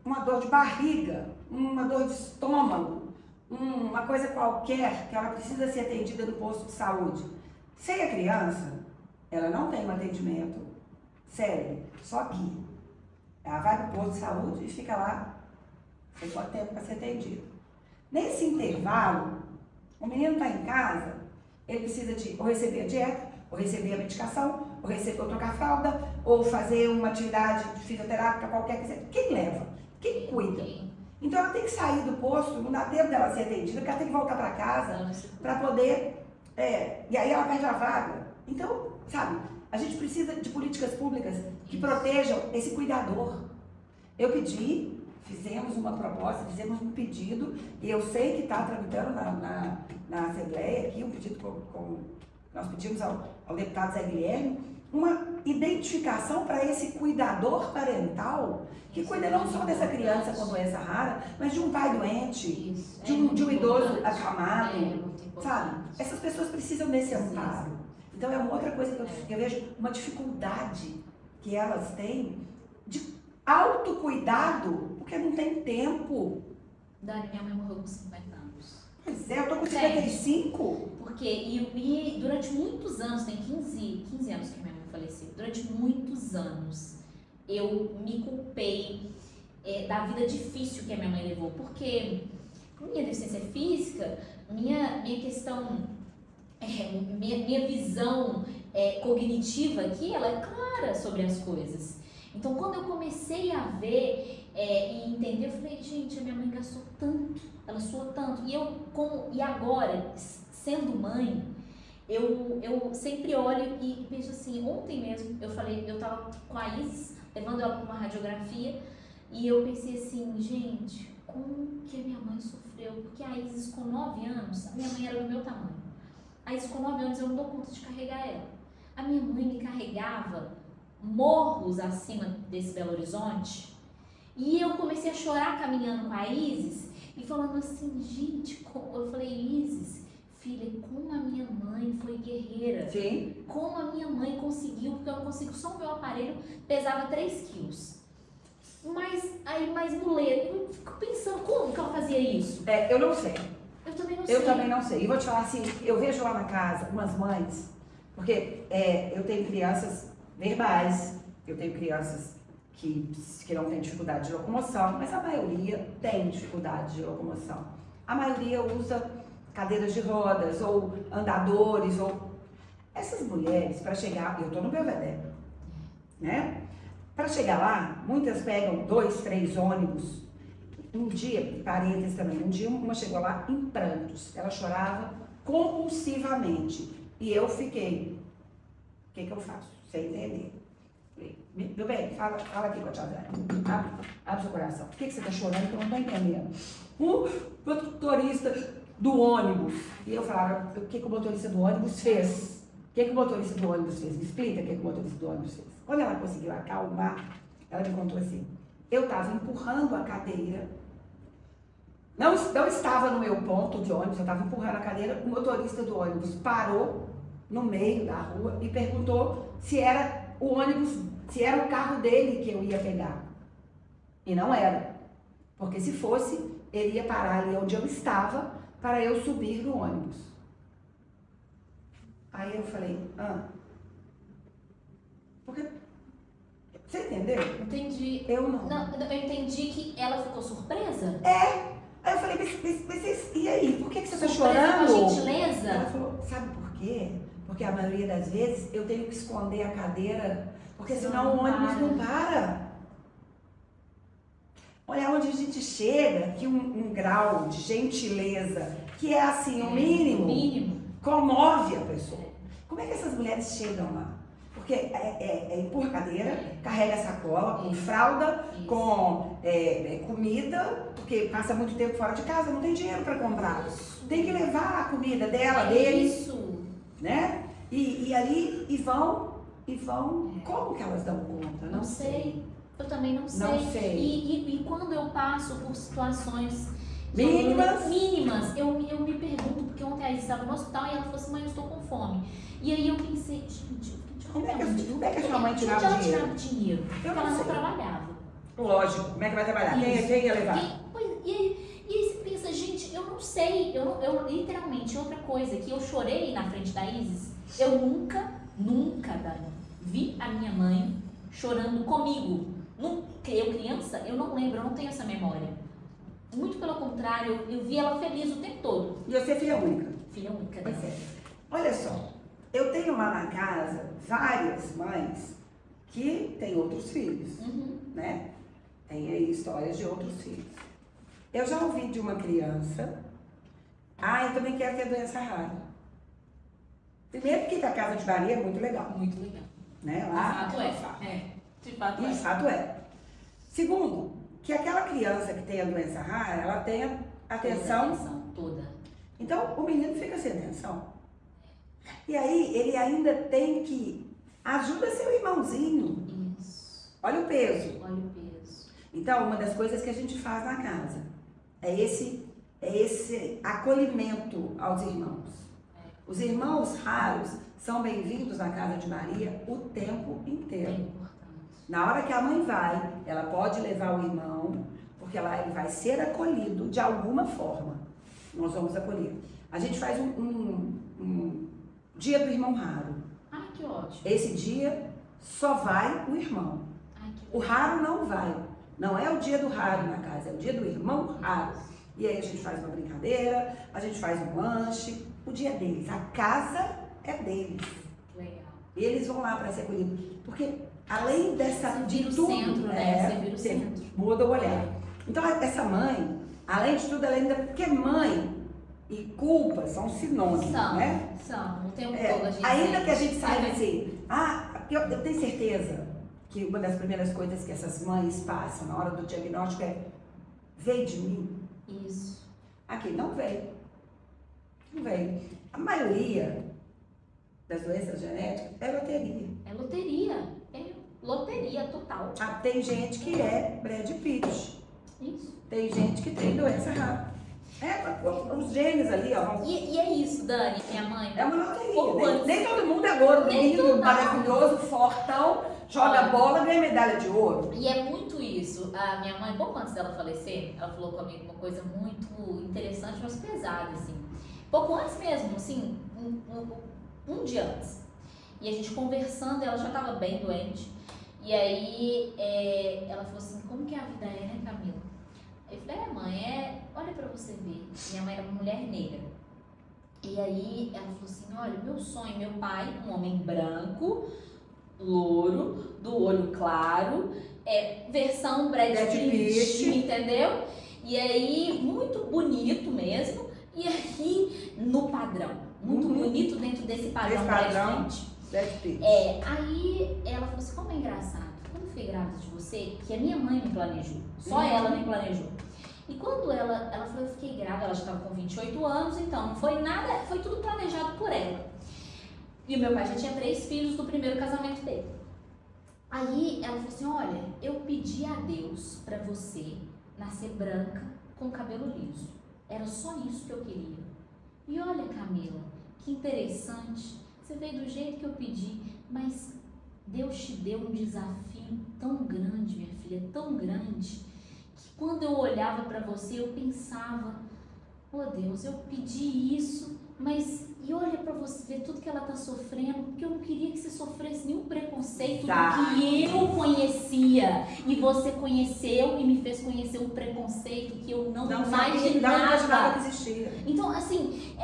uma dor de barriga, uma dor de estômago, uma coisa qualquer que ela precisa ser atendida no posto de saúde. Sem a criança, ela não tem um atendimento sério, só que ela vai para o posto de saúde e fica lá, sem quanto tempo para ser atendida. Nesse intervalo, o menino está em casa, ele precisa de ou receber a dieta, ou receber a medicação, ou trocar a fralda, ou fazer uma atividade fisioterápica qualquer que seja. Quem leva? Quem cuida? Então ela tem que sair do posto, não dá tempo dela ser atendida, porque ela tem que voltar para casa para poder. E aí ela perde a vaga. Então, sabe, a gente precisa de políticas públicas que protejam esse cuidador. Eu pedi, fizemos uma proposta, fizemos um pedido, e eu sei que está tramitando na Assembleia aqui, um pedido nós pedimos ao deputado Zé Guilherme, uma identificação para esse cuidador parental, que cuida não só dessa criança com doença rara, mas de um pai doente, de um idoso acamado, sabe? Essas pessoas precisam desse amparo. Então é uma outra coisa que eu vejo, uma dificuldade que elas têm de autocuidado, porque não tem tempo. Dani, minha mãe morreu com 50 anos. Pois é, eu tô com 55. Porque, e durante muitos anos, tem 15 anos que minha mãe faleceu, durante muitos anos eu me culpei da vida difícil que a minha mãe levou, porque com minha deficiência física, minha questão, minha visão cognitiva aqui, ela é clara sobre as coisas. Então, quando eu comecei a ver e entender, eu falei, gente, a minha mãe gastou tanto, ela suou tanto, e agora, sendo mãe, eu sempre olho e penso assim, ontem mesmo, eu tava com a Isis, levando ela para uma radiografia, e eu pensei assim, gente, como que a minha mãe sofreu? Porque a Isis com 9 anos, a minha mãe era do meu tamanho. A Isis com 9 anos eu não dou conta de carregar ela. A minha mãe me carregava morros acima desse Belo Horizonte, e eu comecei a chorar caminhando com a Isis, e falando assim, gente, eu falei, Isis, filha, como a minha mãe foi guerreira. Sim. Como a minha mãe conseguiu, porque eu não consigo, só o meu aparelho pesava 3 quilos. Mas mulher, eu fico pensando, como que ela fazia isso? Eu não sei. Eu também não sei. Eu também não sei. E vou te falar assim, eu vejo lá na casa umas mães, porque eu tenho crianças verbais, eu tenho crianças que não têm dificuldade de locomoção, mas a maioria tem dificuldade de locomoção. A maioria usa cadeiras de rodas, ou andadores, ou... Essas mulheres, para chegar... Eu estou no Belvedere, né? Para chegar lá, muitas pegam 2, 3 ônibus. Um dia, parênteses também, um dia uma chegou lá em prantos. Ela chorava compulsivamente. E eu fiquei... O que eu faço? Sem entender. Meu bem, fala aqui com a tia Zé. Abre seu coração. Por que você está chorando que eu não estou entendendo? O motorista do ônibus. E eu falava, o que o motorista do ônibus fez? O que o motorista do ônibus fez? Me explica o que o motorista do ônibus fez. Quando ela conseguiu acalmar, ela me contou assim, eu estava empurrando a cadeira, não estava no meu ponto de ônibus, eu estava empurrando a cadeira, o motorista do ônibus parou no meio da rua e perguntou se era o ônibus, se era o carro dele que eu ia pegar. E não era. Porque se fosse, ele ia parar ali onde eu estava para eu subir no ônibus. Aí eu falei, porque Você entendeu? Entendi. Eu não. Eu entendi que ela ficou surpresa. É. Aí eu falei, mas e aí? Por que você tá Surpresa chorando? com a gentileza? Ela falou, sabe por quê? Porque a maioria das vezes eu tenho que esconder a cadeira, porque senão o ônibus não para. Olha onde a gente chega, que um grau de gentileza, que é assim, o mínimo, comove a pessoa. Como é que essas mulheres chegam lá? Porque empurra a cadeira, carrega a sacola, com fralda, com comida, porque passa muito tempo fora de casa, não tem dinheiro para comprar. Tem que levar a comida dela, deles, né? E ali, e vão, como que elas dão conta? Não sei. Eu também não sei. Não sei. E quando eu passo por situações mínimas, eu me pergunto, porque ontem a Isis estava no hospital e ela falou assim, mãe, eu estou com fome. E aí eu pensei, gente, como é que a sua mãe tirava ela dinheiro? tirava dinheiro? Porque ela não trabalhava. Lógico, como é que vai trabalhar? Quem ia levar? E aí você pensa, gente, eu não sei, eu literalmente, outra coisa, que eu chorei na frente da Isis, eu nunca, Dani, vi a minha mãe chorando comigo. Eu criança, eu não lembro, eu não tenho essa memória. Muito pelo contrário, eu vi ela feliz o tempo todo. E você é filha única? Filha única, Pois né? é. Olha só, eu tenho lá na casa várias mães que têm outros filhos, né? Tem aí histórias de outros filhos. Eu já ouvi de uma criança, eu também quero ter doença rara. Primeiro que a Casa de Bahia é muito legal. Muito legal. Né? Lá, de fato é. Segundo, que aquela criança que tem a doença rara, ela tenha atenção toda. Então, o menino fica sem atenção. E aí, ele ainda tem que ajuda seu irmãozinho. Isso. Olha o peso. Olha o peso. Então, uma das coisas que a gente faz na casa é esse acolhimento aos irmãos. Os irmãos raros são bem-vindos na Casa de Maria o tempo inteiro. Na hora que a mãe vai, ela pode levar o irmão, porque lá ele vai ser acolhido de alguma forma. Nós vamos acolher. A gente faz um dia do irmão raro. Ai, que ótimo. Esse dia só vai o irmão. Ai, que o raro não vai. Não é o dia do raro na casa, é o dia do irmão raro. E aí a gente faz uma brincadeira, a gente faz um lanche. O dia deles, a casa é deles. Legal. E eles vão lá para ser acolhidos. Porque além de tudo, centro, né? Você vira o centro. Muda o olhar. Então essa mãe, além de tudo, ela ainda... Porque mãe e culpa são sinônimos, né? São. O tempo todo a gente ainda sente. que a gente saiba assim, eu tenho certeza que uma das primeiras coisas que essas mães passam na hora do diagnóstico é: veio de mim? Isso. Aqui, não veio. Não veio. A maioria das doenças genéticas é loteria. É loteria. É loteria total. Tem gente que é Brad Pitt. Isso. Tem gente que tem doença rara. Os genes ali, ó. E é isso, Dani, minha mãe. É uma loteria. Nem todo mundo é ouro. Lindo, maravilhoso, fortão, joga bola, ganha medalha de ouro. E é muito isso. A minha mãe, pouco antes dela falecer, ela falou comigo uma coisa muito interessante, mas pesada, assim. Pouco antes mesmo, assim, um dia antes. E a gente conversando, ela já estava bem doente. E aí ela falou assim, como que a vida é, né, Camila? Eu falei, mãe, olha pra você ver. Minha mãe era uma mulher negra. E aí ela falou assim, olha, meu sonho, meu pai, um homem branco, louro, do olho claro, versão Brad Pitt, entendeu? E aí, muito bonito mesmo. E aí, no padrão, muito bonito dentro desse padrão Brad Pitt. Aí ela falou assim, como é engraçado, quando eu fiquei grávida de você, que a minha mãe me planejou, só ela me planejou. E quando ela falou, eu fiquei grávida, ela já estava com 28 anos, então não foi nada, foi tudo planejado por ela. E o meu pai já tinha 3 filhos do primeiro casamento dele. Aí ela falou assim, olha, eu pedi a Deus pra você nascer branca com cabelo liso. Era só isso que eu queria. E olha, Camila, que interessante. Você veio do jeito que eu pedi, mas Deus te deu um desafio tão grande, minha filha, tão grande, que quando eu olhava para você, eu pensava, oh Deus, eu pedi isso, mas e olha para você ver tudo que ela está sofrendo, porque eu não queria que você sofresse nenhum preconceito do que eu conheci sabia. E você conheceu e me fez conhecer um preconceito que eu não imaginava que existia. Então, assim,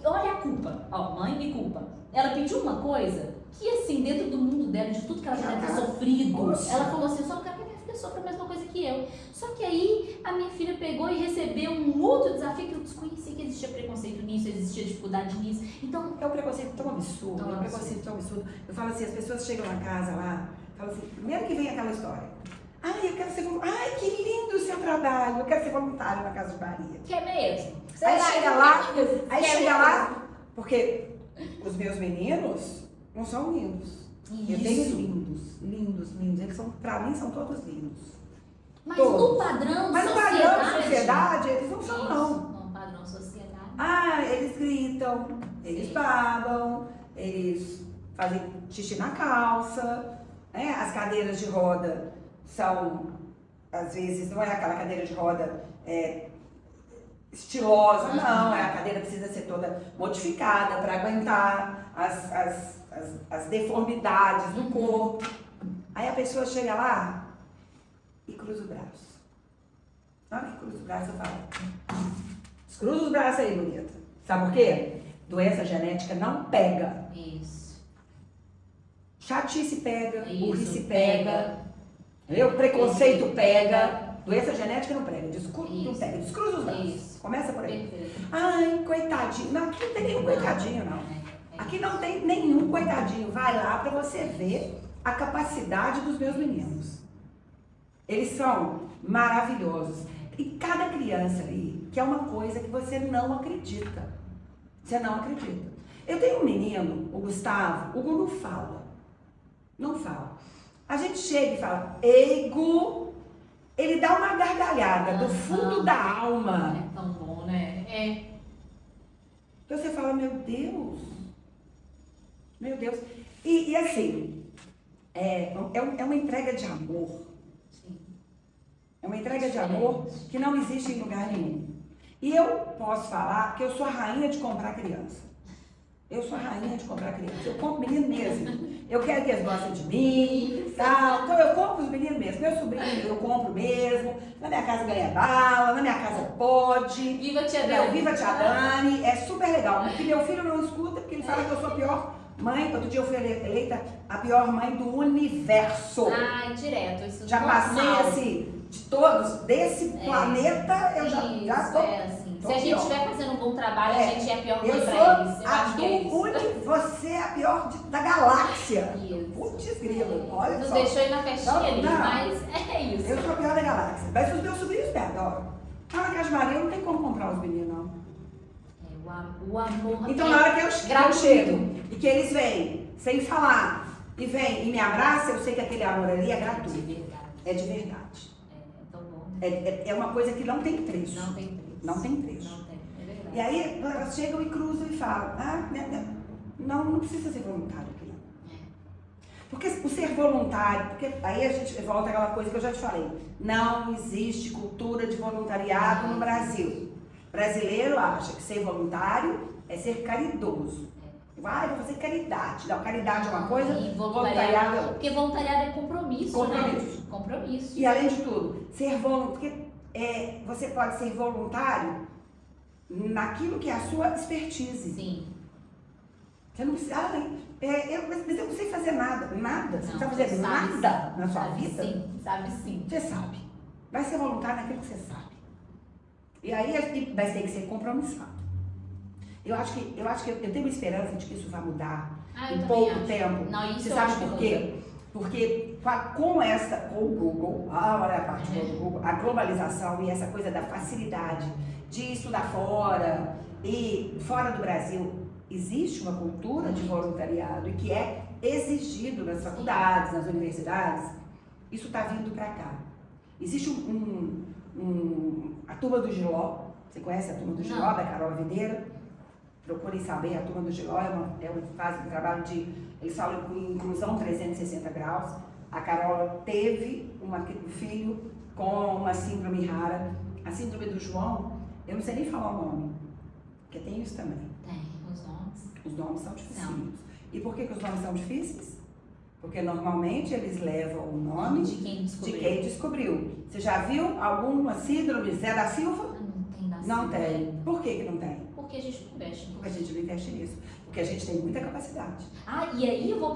olha a culpa. Ó, mãe me culpa. Ela pediu uma coisa que, assim, dentro do mundo dela, de tudo que ela já deve ter sofrido, ela falou assim, eu só não quero que minha filha sofra a mesma coisa que eu. Só que aí, a minha filha pegou e recebeu um outro desafio que eu desconhecia que existia preconceito nisso, existia dificuldade nisso. Então, é um preconceito tão absurdo, é um preconceito tão absurdo. Eu falo assim, as pessoas chegam na casa lá, falam assim, primeiro que vem aquela história. Ai, eu quero ser voluntário. Ai, que lindo o seu trabalho. Eu quero ser voluntário na Casa de Maria. Que é mesmo. Aí chega lá, porque os meus meninos não são lindos. Isso. Eu tenho lindos. Eles são, pra mim, são todos lindos. Mas todos. no padrão Mas no padrão sociedade, eles não são, não. No padrão sociedade. Ah, eles gritam, eles babam, eles fazem xixi na calça, né? As cadeiras de roda são, às vezes, não é aquela cadeira de roda estilosa, não, a cadeira precisa ser toda modificada para aguentar as deformidades do corpo. Aí a pessoa chega lá e cruza o braço. Na hora que cruza o braço, eu falo, cruza os braços aí, bonita. Sabe por quê? Doença genética não pega. Isso. Chatice pega, burrice pega. Entendeu? Preconceito pega. Doença genética não pega. Não pega. Descruza os braços. Isso. Começa por aí. Perfeito. Ai, coitadinho. Não, aqui não tem nenhum coitadinho, não. Aqui não tem nenhum coitadinho. Vai lá pra você ver a capacidade dos meus meninos. Eles são maravilhosos. E cada criança ali quer uma coisa que você não acredita. Você não acredita. Eu tenho um menino, o Gustavo, o Gu não fala. Não fala. A gente chega e fala, ei, Gu, ele dá uma gargalhada do fundo da alma. É tão bom, né? Então você fala, meu Deus. E assim, é uma entrega de amor. Sim. É uma entrega de amor que não existe em lugar nenhum. E eu posso falar que eu sou a rainha de comprar criança. Eu sou a rainha de comprar criança. Eu compro menino mesmo. Eu quero que eles gostem de mim, tal. Então eu compro os meninos mesmo. Meu sobrinho eu compro mesmo. Na minha casa ganha bala, na minha casa pode. Viva Tia Dani. Viva Tia Dani. É super legal. Porque meu filho não escuta, porque ele fala que eu sou a pior mãe. Outro dia eu fui eleita a pior mãe do universo. Ai, direto. Isso já passei assim. De todos, desse planeta, eu já tô. Assim. Se a gente estiver fazendo um bom trabalho, a gente é a pior mãe pra eles. Eu acho que é isso. Você é a pior da galáxia. Isso. Putz, grilo, olha não só. Não deixou ir na festinha ali, não, mas é isso. Eu sou a pior da galáxia. Mas os meus sobrinhos me adoram. Na Casa de Maria não tem como comprar os meninos, não. O amor. Então, na hora que eu chego e que eles vêm sem falar e vêm e me abraçam, eu sei que aquele amor ali é gratuito. De verdade. É de verdade. É uma coisa que não tem preço. Não tem preço. Não tem preço. Não tem, é verdade. E aí elas chegam e cruzam e falam, não precisa ser voluntário aqui não. Porque o ser voluntário, porque aí a gente volta àquela coisa que eu já te falei, não existe cultura de voluntariado no Brasil. O brasileiro acha que ser voluntário é ser caridoso. Vai, vou fazer caridade. Não, caridade é uma coisa, voluntariado é outra. Porque voluntariado é compromisso, né? Compromisso. E além de tudo, ser voluntário, porque você pode ser voluntário naquilo que é a sua expertise. Sim. Você não precisa, mas eu não sei fazer nada. Nada? Você não está fazendo sabe, nada na sua vida? Sim, sabe sim. Você sabe. Vai ser voluntário naquilo que você sabe. E aí vai ter que ser compromissado. Eu acho que eu tenho uma esperança de que isso vai mudar em pouco tempo. Não, isso você sabe por quê? Porque com o Google, olha a parte do Google, a globalização e essa coisa da facilidade de estudar fora e fora do Brasil, existe uma cultura de voluntariado e que é exigido nas faculdades, nas universidades. Isso está vindo para cá. Existe a Turma do Giló. Você conhece a Turma do Giló, da Carol Videira? Procurem saber, a Turma do Giló faz um trabalho eles falam em inclusão 360 graus. A Carol teve um filho com uma síndrome rara. A síndrome do João, eu não sei nem falar o nome, porque tem isso também. Tem, os nomes. Os nomes são difíceis. E por que os nomes são difíceis? Porque normalmente eles levam o nome de quem descobriu. De quem descobriu. Você já viu alguma síndrome Zé da Silva? Não tem da Não Silva. tem. Por que não tem? Porque a gente não investe. Porque a gente não investe nisso. Porque a gente tem muita capacidade. Ah, e aí eu vou...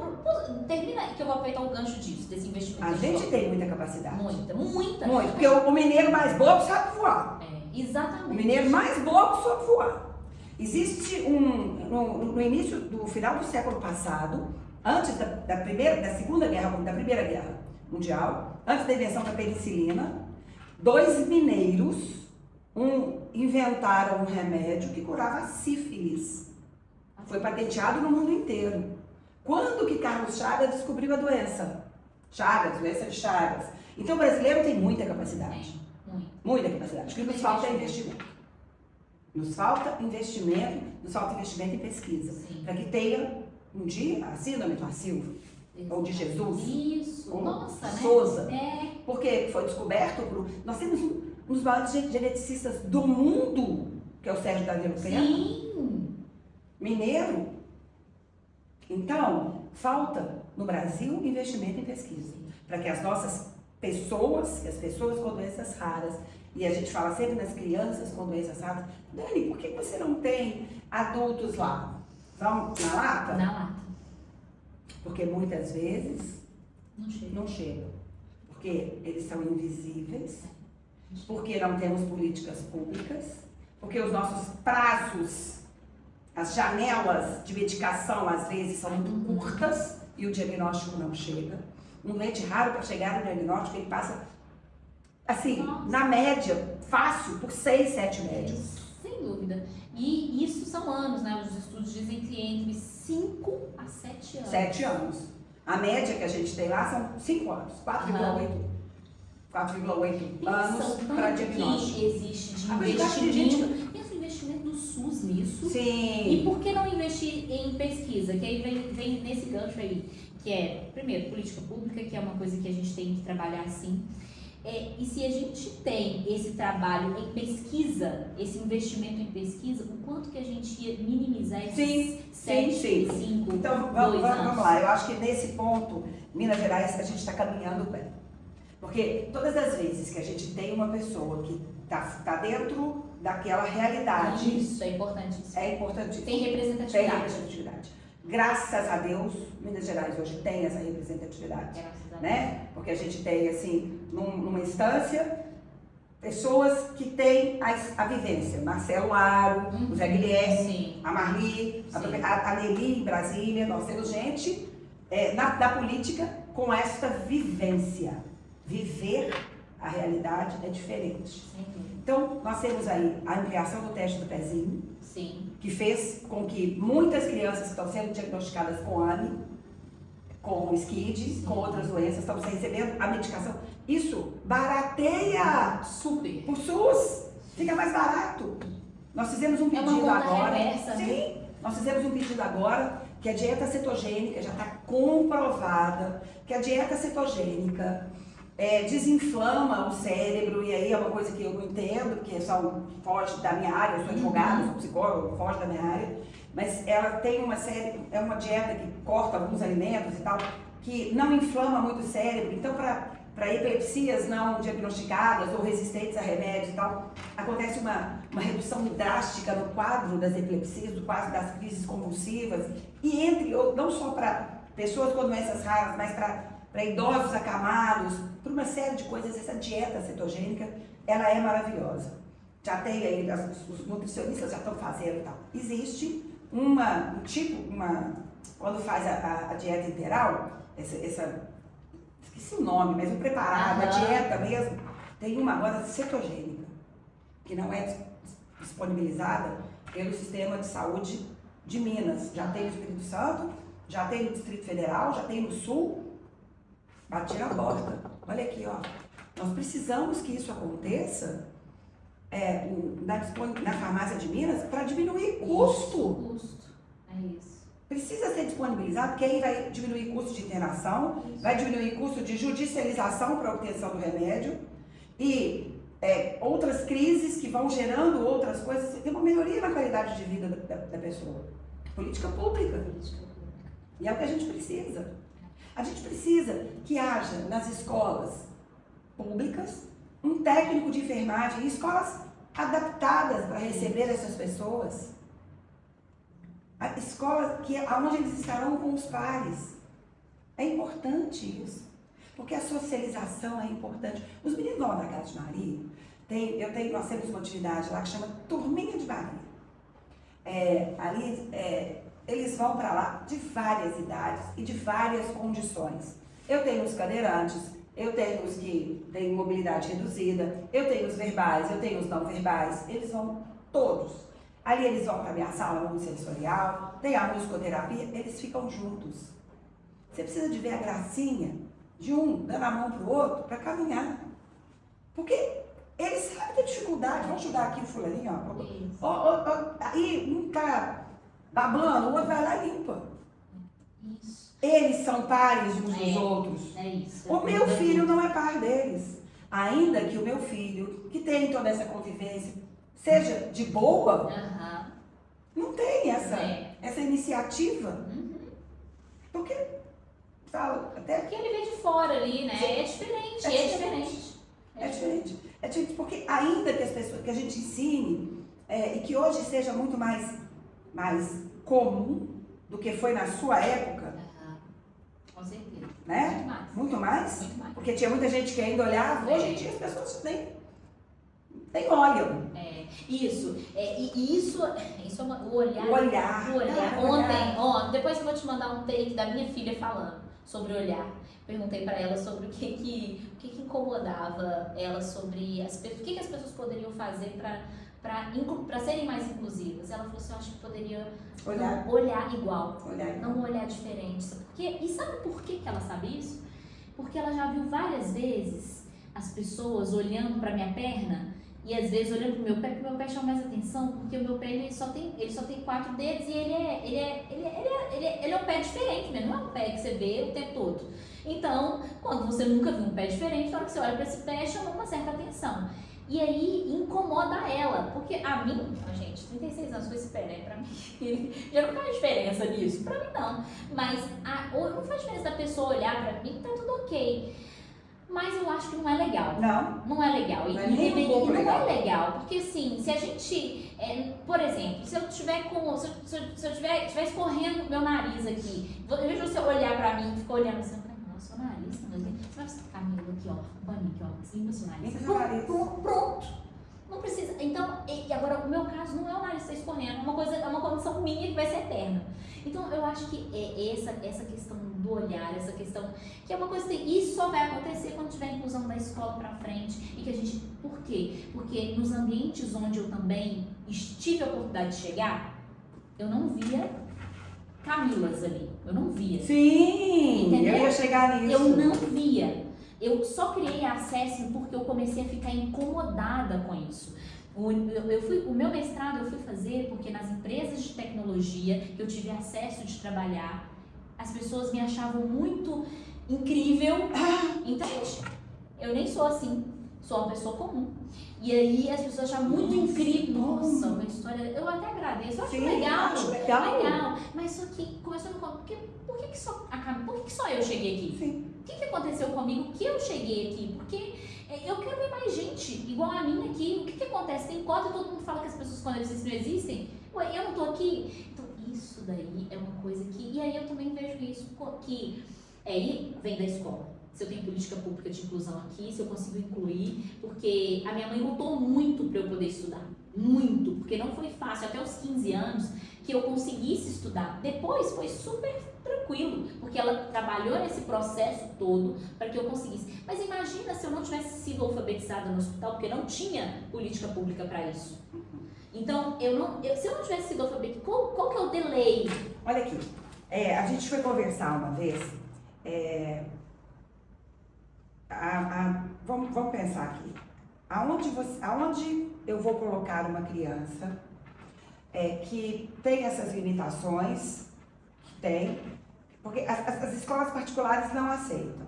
Termina aí que eu vou aproveitar o gancho disso, desse investimento. A gente tem muita capacidade. Muita. Muito. Porque o mineiro mais bobo sabe voar. Exatamente. O mineiro mais bobo sabe voar. Existe no início do final do século passado, antes da Primeira Guerra Mundial, antes da invenção da penicilina, 2 mineiros inventaram um remédio que curava a sífilis. Foi patenteado no mundo inteiro. Quando que Carlos Chagas descobriu a doença? Doença de Chagas. Então o brasileiro tem muita capacidade. Muita capacidade. O que nos falta é investimento. Nos falta investimento em pesquisa. Para que tenha um dia a síndrome da Silva, ou de Jesus, isso. ou Nossa, Souza. né? Porque foi descoberto nós temos um dos maiores geneticistas do mundo, que é o Sérgio Danilo Pena. Sim. Mineiro. Então, falta no Brasil investimento em pesquisa. Para que as nossas pessoas, as pessoas com doenças raras, e a gente fala sempre nas crianças com doenças raras, Dani, por que você não tem adultos lá? Vamos na lata? Na lata. Porque muitas vezes não chegam. Porque eles são invisíveis, porque não temos políticas públicas, porque os nossos prazos, as janelas de medicação às vezes são muito curtas e o diagnóstico não chega. Um doente raro para chegar no diagnóstico, ele passa, assim, na média, fácil, por 6, 7 médicos. Sem dúvida. E isso são anos, né? Os estudos dizem que entre 5 a 7 anos. 7 anos. A média que a gente tem lá são 5 anos, 4,8 anos para diagnóstico. Que existe de investimento. E esse investimento do SUS nisso. Sim. E por que não investir em pesquisa? Que aí vem nesse gancho aí, que é, primeiro, política pública, que é uma coisa que a gente tem que trabalhar assim. E se a gente tem esse trabalho em pesquisa, esse investimento em pesquisa, o quanto que a gente ia minimizar esses 7, 5, então, 2 anos? Vamos lá, eu acho que nesse ponto, Minas Gerais, a gente está caminhando bem. Porque todas as vezes que a gente tem uma pessoa que está dentro daquela realidade... Isso, é importantíssimo. É importantíssimo. Tem representatividade. Graças a Deus, Minas Gerais hoje tem essa representatividade. Né? Porque a gente tem, assim, numa instância, pessoas que têm a vivência. Marcelo Aro, o Zé Guilherme, a Marli, a Nelly em Brasília. Nós temos gente da política com esta vivência. Viver a realidade é diferente. Então, nós temos aí a ampliação do teste do pezinho, que fez com que muitas crianças que estão sendo diagnosticadas com AME, com SCID, com outras doenças, estão recebendo a medicação. Isso barateia super o SUS, fica mais barato. Nós fizemos um pedido agora. Reversa, sim, nós fizemos um pedido agora que a dieta cetogênica já está comprovada, que a dieta cetogênica desinflama o cérebro, e aí é uma coisa que eu não entendo, porque foge da minha área, eu sou advogada, sou psicóloga, foge da minha área, mas ela tem uma dieta que corta alguns alimentos e tal, que não inflama muito o cérebro. Então, para epilepsias não diagnosticadas ou resistentes a remédios e tal, acontece uma redução drástica no quadro das epilepsias, no quadro das crises convulsivas, e entre outros, não só para pessoas com doenças raras, mas para idosos acamados, por uma série de coisas. Essa dieta cetogênica, ela é maravilhosa. Já tem aí, os nutricionistas já estão fazendo e tal. Existe quando faz a dieta integral, esqueci o nome, mas o preparado, a dieta mesmo, tem uma agora cetogênica, que não é disponibilizada pelo Sistema de Saúde de Minas. Já tem no Espírito Santo, já tem no Distrito Federal, já tem no Sul. Bati na porta. Olha aqui, ó. Nós precisamos que isso aconteça na farmácia de Minas para diminuir custo. É isso. Precisa ser disponibilizado, porque aí vai diminuir custo de internação, vai diminuir custo de judicialização para obtenção do remédio e outras crises que vão gerando outras coisas. Tem uma melhoria na qualidade de vida da pessoa. Política pública. E é o que a gente precisa. A gente precisa que haja nas escolas públicas um técnico de enfermagem, escolas adaptadas para receber essas pessoas. Escolas onde eles estarão com os pares. É importante isso, porque a socialização é importante. Os meninos vão da Casa de Maria, nós temos uma atividade lá que chama Turminha de Maria. Eles vão para lá de várias idades e de várias condições. Eu tenho os cadeirantes, eu tenho os que têm mobilidade reduzida, eu tenho os verbais, eu tenho os não verbais, eles vão todos. Ali eles vão para a minha sala multissensorial, tem a musicoterapia, eles ficam juntos. Você precisa de ver a gracinha de um dando a mão para o outro para caminhar. Porque eles sabem da dificuldade, vamos ajudar aqui o fulaninho, ó. Aí um tá babando, o outro vai lá e limpa. Isso. Eles são pares uns dos outros. É isso. O meu filho não é par deles. Ainda que o meu filho, que tem toda essa convivência, seja de boa, não tem essa iniciativa. Porque, fala, até... Porque ele vem de fora ali, né? É diferente, é diferente. É diferente, porque ainda que as pessoas, que a gente ensine, e que hoje seja muito mais comum do que foi na sua época. Com certeza. Né? Muito mais. Porque tinha muita gente que ainda olhava, hoje em dia as pessoas nem olham. Isso é o olhar. O olhar. Ontem, depois eu vou te mandar um take da minha filha falando sobre o olhar. Perguntei para ela sobre o que incomodava ela sobre o que as pessoas poderiam fazer para serem mais inclusivas. Ela falou assim, eu acho que poderia olhar igual, não olhar diferente. E sabe por que ela sabe isso? Porque ela já viu várias vezes as pessoas olhando para minha perna e às vezes olhando para o meu pé, porque o meu pé chama mais atenção, porque o meu pé ele só tem 4 dedos e ele é um pé diferente mesmo, não é um pé que você vê o tempo todo. Então, quando você nunca viu um pé diferente, na hora que você olha para esse pé, chama uma certa atenção. E aí incomoda ela, porque a mim, gente, 36 anos com esse pé, né, pra mim, já não faz diferença nisso, pra mim não. Mas não faz diferença da pessoa olhar pra mim, tá tudo ok. Mas eu acho que não é legal. Não é legal. Não é legal, porque assim, se a gente, por exemplo, se eu tiver escorrendo meu nariz aqui, em vez de você olhar pra mim e ficar olhando assim, nossa, o nariz, meu Deus, você vai ficar Camila aqui, ó, um paninho aqui, ó, limpa seu nariz. Pronto. Não precisa. Então, e agora, o meu caso não é o nariz que está escorrendo, é uma condição minha que vai ser eterna. Então, eu acho que essa questão do olhar, essa questão, que é uma coisa que isso só vai acontecer quando tiver inclusão da escola pra frente. E que a gente, por quê? Porque nos ambientes onde eu também tive a oportunidade de chegar, eu não via Camilas ali, eu não via. Sim, entendeu? Eu ia chegar nisso. Eu não via. Eu só criei acesso porque eu comecei a ficar incomodada com isso. O meu mestrado eu fui fazer porque nas empresas de tecnologia que eu tive acesso de trabalhar, as pessoas me achavam muito incrível. Entende? Eu nem sou assim, sou uma pessoa comum. E aí as pessoas achavam muito incrível. Nossa, uma história. Eu até agradeço, eu acho legal. Mas só que começou no por que só eu cheguei aqui? Sim. O que aconteceu comigo que eu cheguei aqui? Porque eu quero ver mais gente igual a mim aqui. O que acontece? Tem cota e todo mundo fala que as pessoas com deficiência não existem. Ué, eu não tô aqui. Então, isso daí é uma coisa que... E aí eu também vejo isso que vem da escola. Se eu tenho política pública de inclusão aqui, se eu consigo incluir, porque a minha mãe lutou muito para eu poder estudar. Muito, porque não foi fácil. Até os 15 anos que eu conseguisse estudar. Depois foi super tranquilo, porque ela trabalhou nesse processo todo para que eu conseguisse. Mas imagina se eu não tivesse sido alfabetizada no hospital, porque não tinha política pública para isso. Então, se eu não tivesse sido alfabetizada, qual que é o delay? Olha aqui, a gente foi conversar uma vez, vamos pensar aqui, aonde eu vou colocar uma criança que tem essas limitações, que tem, porque as escolas particulares não aceitam.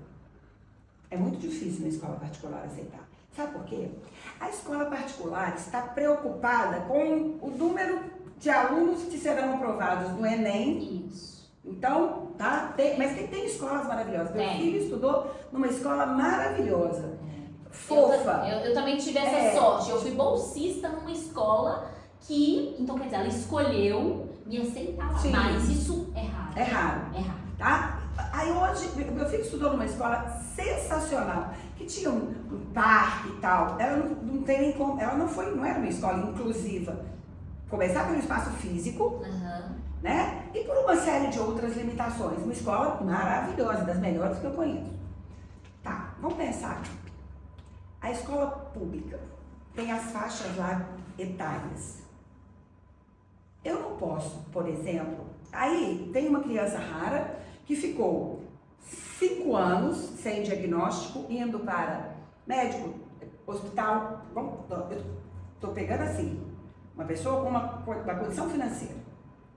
É muito difícil na escola particular aceitar. Sabe por quê? A escola particular está preocupada com o número de alunos que serão aprovados no Enem. Isso. Então, tá? Mas tem escolas maravilhosas. Meu Tem. filho estudou numa escola maravilhosa. Fofa. Eu também tive essa sorte. Eu fui bolsista numa escola que, então quer dizer, ela escolheu me aceitar lá. Sim. Mas isso é raro. É raro, É raro. tá? Aí hoje, meu filho estudou numa escola sensacional, que tinha um parque e tal. Ela não tem nem como, ela não era uma escola inclusiva. Começar pelo espaço físico, né? E por uma série de outras limitações. Uma escola maravilhosa, das melhores que eu conheço. Tá, vamos pensar aqui. A escola pública tem as faixas lá etárias. Eu não posso, por exemplo, aí tem uma criança rara que ficou 5 anos sem diagnóstico, indo para médico, hospital, eu tô pegando assim, uma pessoa com uma condição financeira.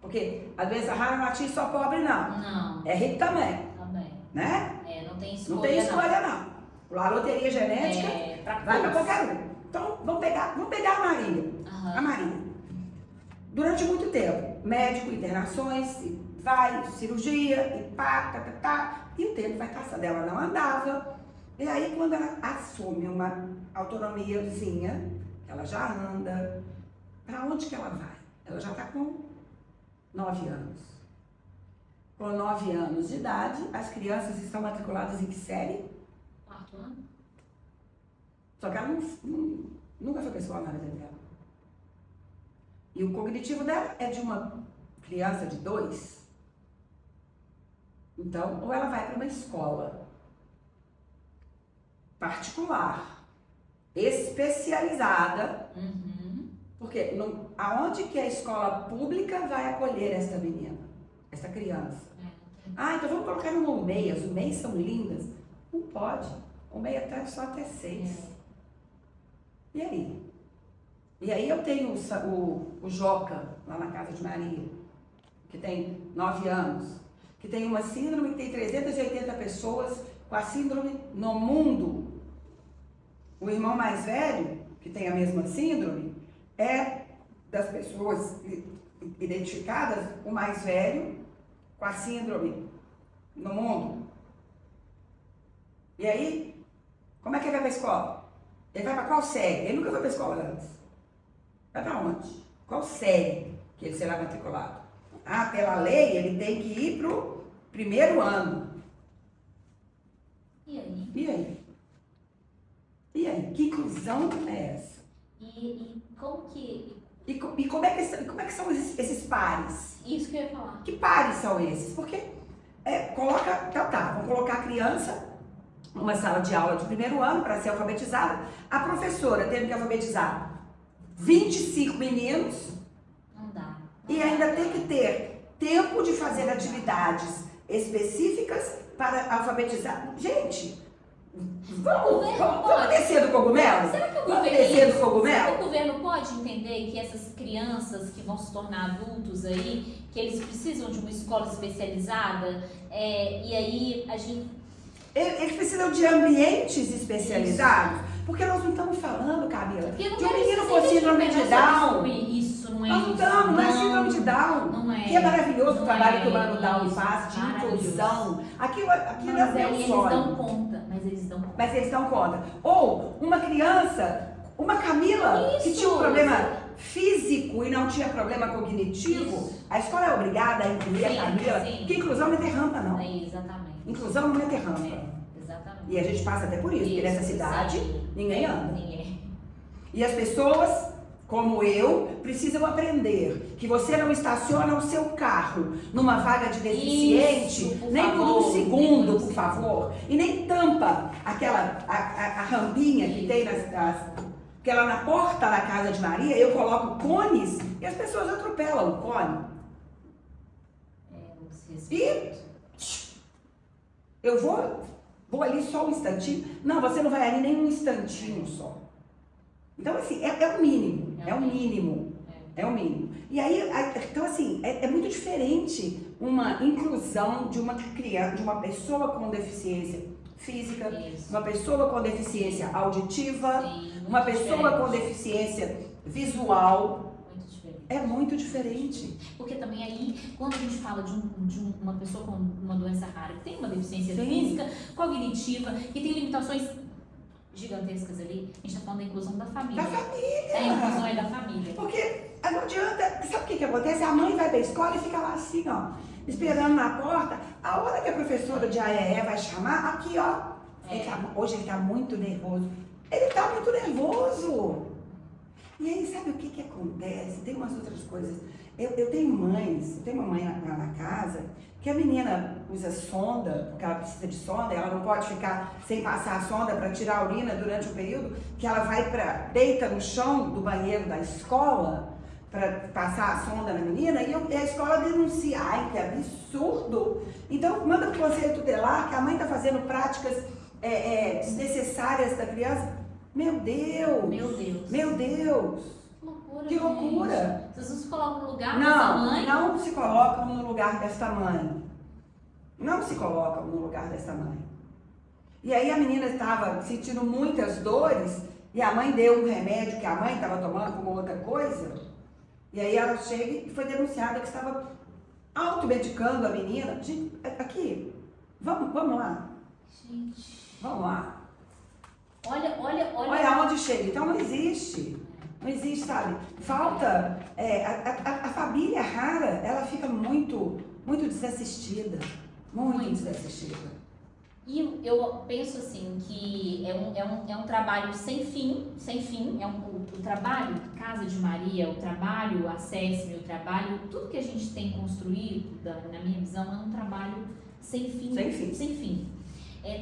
Porque a doença rara não atinge só pobre, não. Não. É rico também. Também. Né? Não tem escolha. Não tem escolha, não. A loteria genética vai para qualquer um. Então, vamos pegar a Maria. A Maria. Durante muito tempo, médico, internações, cirurgia, e e o tempo vai passando. Ela não andava. E aí, quando ela assume uma autonomiazinha, ela já anda, para onde que ela vai? Ela já está com 9 anos. Com 9 anos de idade, as crianças estão matriculadas em que série? 4 anos. Só que ela nunca foi para a escola na vida dela. E o cognitivo dela é de uma criança de 2. Então, ou ela vai para uma escola particular, especializada, porque aonde que a escola pública vai acolher essa menina, essa criança? Então vamos colocar no UMEI, as UMEIs são lindas. Não pode. O UMEI só até 6. E aí? E aí eu tenho o Joca, lá na Casa de Maria, que tem 9 anos, que tem uma síndrome que tem 380 pessoas com a síndrome no mundo. O irmão mais velho, que tem a mesma síndrome, é das pessoas identificadas, o mais velho com a síndrome no mundo. E aí, como é que ele vai para a escola? Ele vai para qual série? Ele nunca foi para a escola antes. Vai para onde? Qual série que ele será matriculado? Pela lei, ele tem que ir para o 1º ano. E aí? E aí? E aí? Que inclusão é essa? E como que... E como é que são esses pares? Isso que eu ia falar. Que pares são esses? Porque vamos colocar a criança numa sala de aula de 1º ano para ser alfabetizada. A professora tendo que alfabetizar 25 meninos. Não dá. E ainda tem que ter tempo de fazer atividades específicas para alfabetizar. Gente, vamos descer do cogumelo? Será que o governo pode entender que essas crianças que vão se tornar adultos aí, que eles precisam de uma escola especializada, e aí a gente... Eles precisam de ambientes especializados, porque nós não estamos falando, Camila, de um menino com síndrome de Down. Isso, não é nós isso. Não é síndrome de Down. Não é. Que é maravilhoso o trabalho que o Mano isso, Down faz, de inclusão. Aquilo é um sonho. Eles dão conta, mas eles dão conta. Mas eles dão conta. Ou uma criança, uma Camila, que tinha um problema físico e não tinha problema cognitivo, a escola é obrigada a incluir a Camila, porque inclusão não é ter rampa, não. Exatamente. Inclusão não é ter rampa. Exatamente. E a gente passa até por isso, porque nessa cidade ninguém anda. Ninguém. E as pessoas, como eu, precisam aprender que você não estaciona o seu carro numa vaga de deficiente, nem por um segundo, por favor, e nem tampa a rampinha que tem porque lá na porta da Casa de Maria eu coloco cones e as pessoas atropelam o cone. E eu vou ali só um instantinho. Não, você não vai ali nem um instantinho só. Então, assim, é o mínimo. É o mínimo. É o mínimo. E aí, então, assim, é muito diferente uma inclusão de uma criança, de uma pessoa com deficiência física, uma pessoa com deficiência auditiva, uma pessoa com deficiência visual. diferente. É muito diferente. Porque também aí, quando a gente fala de uma pessoa com uma doença rara, que tem uma deficiência Sim. física, cognitiva, que tem limitações gigantescas ali, a gente está falando da inclusão da família. Da família. A inclusão é da família. Porque não adianta, sabe o que acontece? A mãe vai pra escola e fica lá assim, ó, esperando na porta. A hora que a professora de AEE vai chamar, aqui, ó. Hoje ele tá muito nervoso. Ele tá muito nervoso. E aí, sabe o que acontece? Tem umas outras coisas. Eu tenho mães, eu tenho uma mãe na casa, que a menina usa sonda, porque ela precisa de sonda, ela não pode ficar sem passar a sonda para tirar a urina durante o período, que ela deita no chão do banheiro da escola para passar a sonda na menina, e a escola denuncia. Ai, que absurdo! Então, manda para o conselho tutelar que a mãe está fazendo práticas desnecessárias da criança. Meu Deus! Meu Deus! Meu Deus! Que loucura! Vocês não se colocam no lugar dessa mãe? Não se colocam no lugar desta mãe. Não se colocam no lugar dessa mãe. E aí a menina estava sentindo muitas dores e a mãe deu um remédio que a mãe estava tomando como outra coisa. E aí ela chega e foi denunciada que estava automedicando a menina. Gente, aqui, vamos lá. Gente. Vamos lá. Olha aonde chega. Então não existe. Não existe, sabe? Falta. A família rara, ela fica muito desassistida. Muito desassistida. E eu penso assim que é um trabalho sem fim. O trabalho Casa de Maria, o trabalho Acesse-me, o trabalho, tudo que a gente tem construído, na minha visão, é um trabalho sem fim. Sem fim.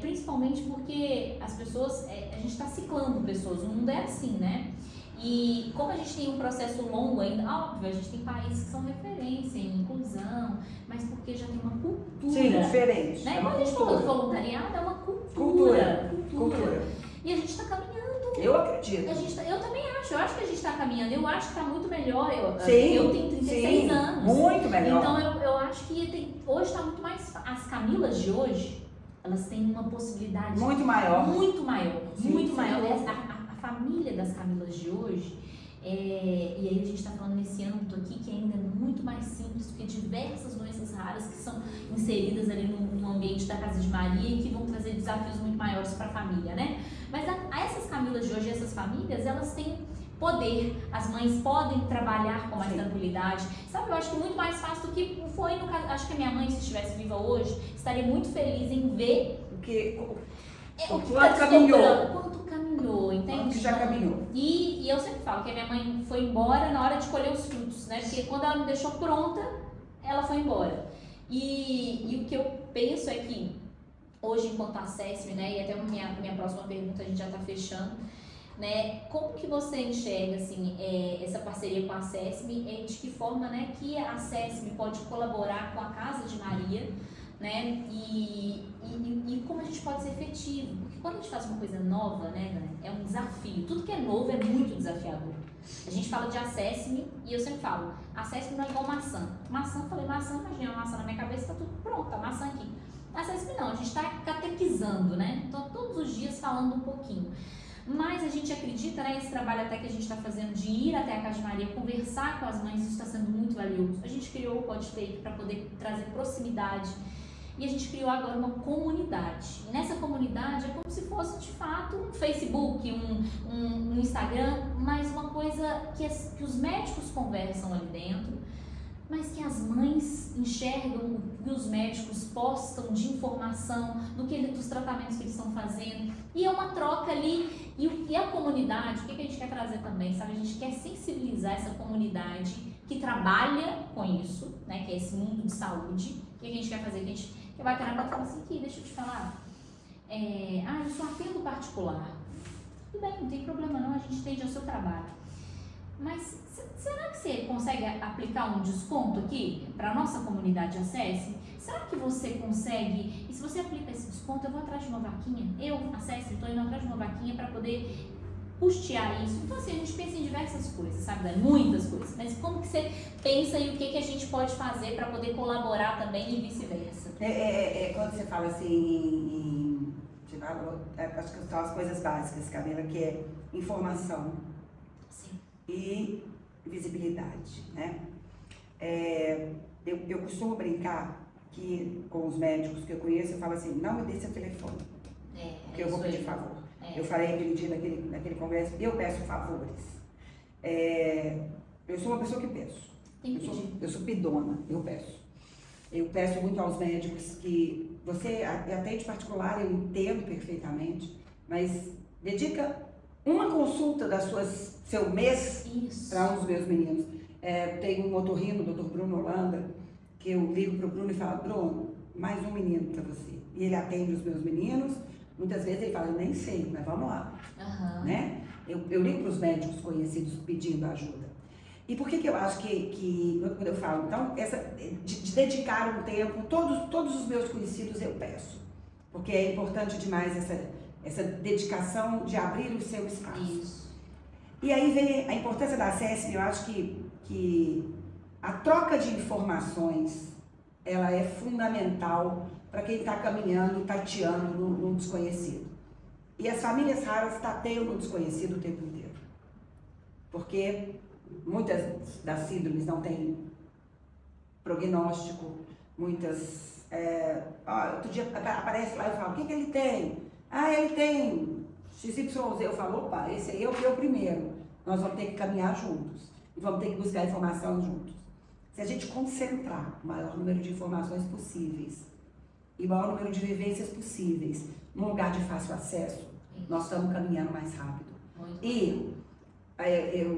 Principalmente porque as pessoas, a gente está ciclando pessoas, o mundo é assim, né? E como a gente tem um processo longo ainda, óbvio, a gente tem países que são referência em inclusão, mas porque já tem uma cultura. Sim, diferente. Né? Como a gente falou, voluntariado é uma cultura. E a gente está caminhando. Eu acredito. Eu também acho. Eu acho que a gente está caminhando. Eu acho que está muito melhor. Eu tenho 36 anos. Muito melhor. Então eu acho que hoje está muito mais. As Camilas de hoje, elas têm uma possibilidade muito maior. A família das Camilas de hoje, e aí a gente está falando nesse âmbito aqui que ainda é muito mais simples, porque diversas doenças raras que são inseridas ali no ambiente da Casa de Maria e que vão trazer desafios muito maiores para a família, né? Mas essas Camilas de hoje, essas famílias, elas têm poder, as mães podem trabalhar com mais tranquilidade, sabe? Eu acho que muito mais fácil do que foi no caso. Acho que a minha mãe, se estivesse viva hoje, estaria muito feliz em ver quanto caminhou, entende? Quanto que já caminhou. E eu sempre falo que a minha mãe foi embora na hora de colher os frutos, né? Porque quando ela me deixou pronta, ela foi embora. E o que eu penso é que hoje, enquanto Acesse-me, né? E até a minha próxima pergunta a gente já está fechando, né? Como que você enxerga assim, essa parceria com a Acesse-me, de que forma, né, que a Acesse-me pode colaborar com a Casa de Maria, né? E como a gente pode ser efetivo? Porque quando a gente faz uma coisa nova, né, é um desafio. Tudo que é novo é muito desafiador. A gente fala de Acesse-me e eu sempre falo, Acesse-me não é igual maçã. Maçã, imagina uma maçã na minha cabeça, tá tudo pronto, a maçã aqui. Acesse-me não, a gente está catequizando, né? Então todos os dias falando um pouquinho. Mas a gente acredita, né, esse trabalho até que a gente está fazendo de ir até a Casa de Maria, conversar com as mães, isso está sendo muito valioso. A gente criou o PodTake para poder trazer proximidade e a gente criou agora uma comunidade. E nessa comunidade é como se fosse de fato um Facebook, um Instagram, mas uma coisa que os médicos conversam ali dentro, mas que as mães enxergam o que os médicos postam de informação dos tratamentos que eles estão fazendo. E é uma troca ali. E a comunidade, o que a gente quer trazer também, sabe? A gente quer sensibilizar essa comunidade que trabalha com isso, né? Que é esse mundo de saúde. O que a gente quer fazer? Que a gente quer bater na plataforma assim, aqui, deixa eu te falar. Eu sou atendo particular. Tudo bem, não tem problema não, a gente entende o seu trabalho. Mas será que você consegue aplicar um desconto aqui para a nossa comunidade Acesse? Será que você consegue? E se você aplica esse desconto, eu vou atrás de uma vaquinha. Eu, Acesse, estou indo atrás de uma vaquinha para poder custear isso. Então assim, a gente pensa em diversas coisas, sabe, Dani? Muitas coisas. Mas como que você pensa e o que a gente pode fazer para poder colaborar também e vice-versa? Quando você fala assim, acho que são as coisas básicas, Camila, que é informação. Sim. E visibilidade, né? Eu costumo brincar que com os médicos que eu conheço, eu falo assim, não me dê seu telefone, porque eu vou pedir favor. Eu falei aquele dia naquele congresso, eu peço favores. Eu sou uma pessoa que peço. Eu sou pidona, eu peço. Eu peço muito aos médicos que você atende particular, eu entendo perfeitamente, mas dedica uma consulta seu mês para um dos meus meninos. Tem um otorrino, o Dr. Bruno Holanda, que eu ligo para o Bruno e falo, Bruno, mais um menino para você. E ele atende os meus meninos, muitas vezes ele fala, eu nem sei, mas vamos lá. Né? Eu ligo para os médicos conhecidos pedindo ajuda. E por que eu acho que quando eu falo, então, de dedicar um tempo, todos os meus conhecidos eu peço. Porque é importante demais essa dedicação de abrir o seu espaço. Isso. E aí vem a importância da SESM, eu acho que a troca de informações, ela é fundamental para quem está caminhando, tateando no desconhecido. E as famílias raras tateiam no desconhecido o tempo inteiro. Porque muitas das síndromes não têm prognóstico, muitas... outro dia aparece lá e fala, o que ele tem? Ele tem XYZ. Eu falo, opa, esse aí é o primeiro. Nós vamos ter que caminhar juntos. E vamos ter que buscar informação juntos. Se a gente concentrar o maior número de informações possíveis e o maior número de vivências possíveis num lugar de fácil acesso, nós estamos caminhando mais rápido. E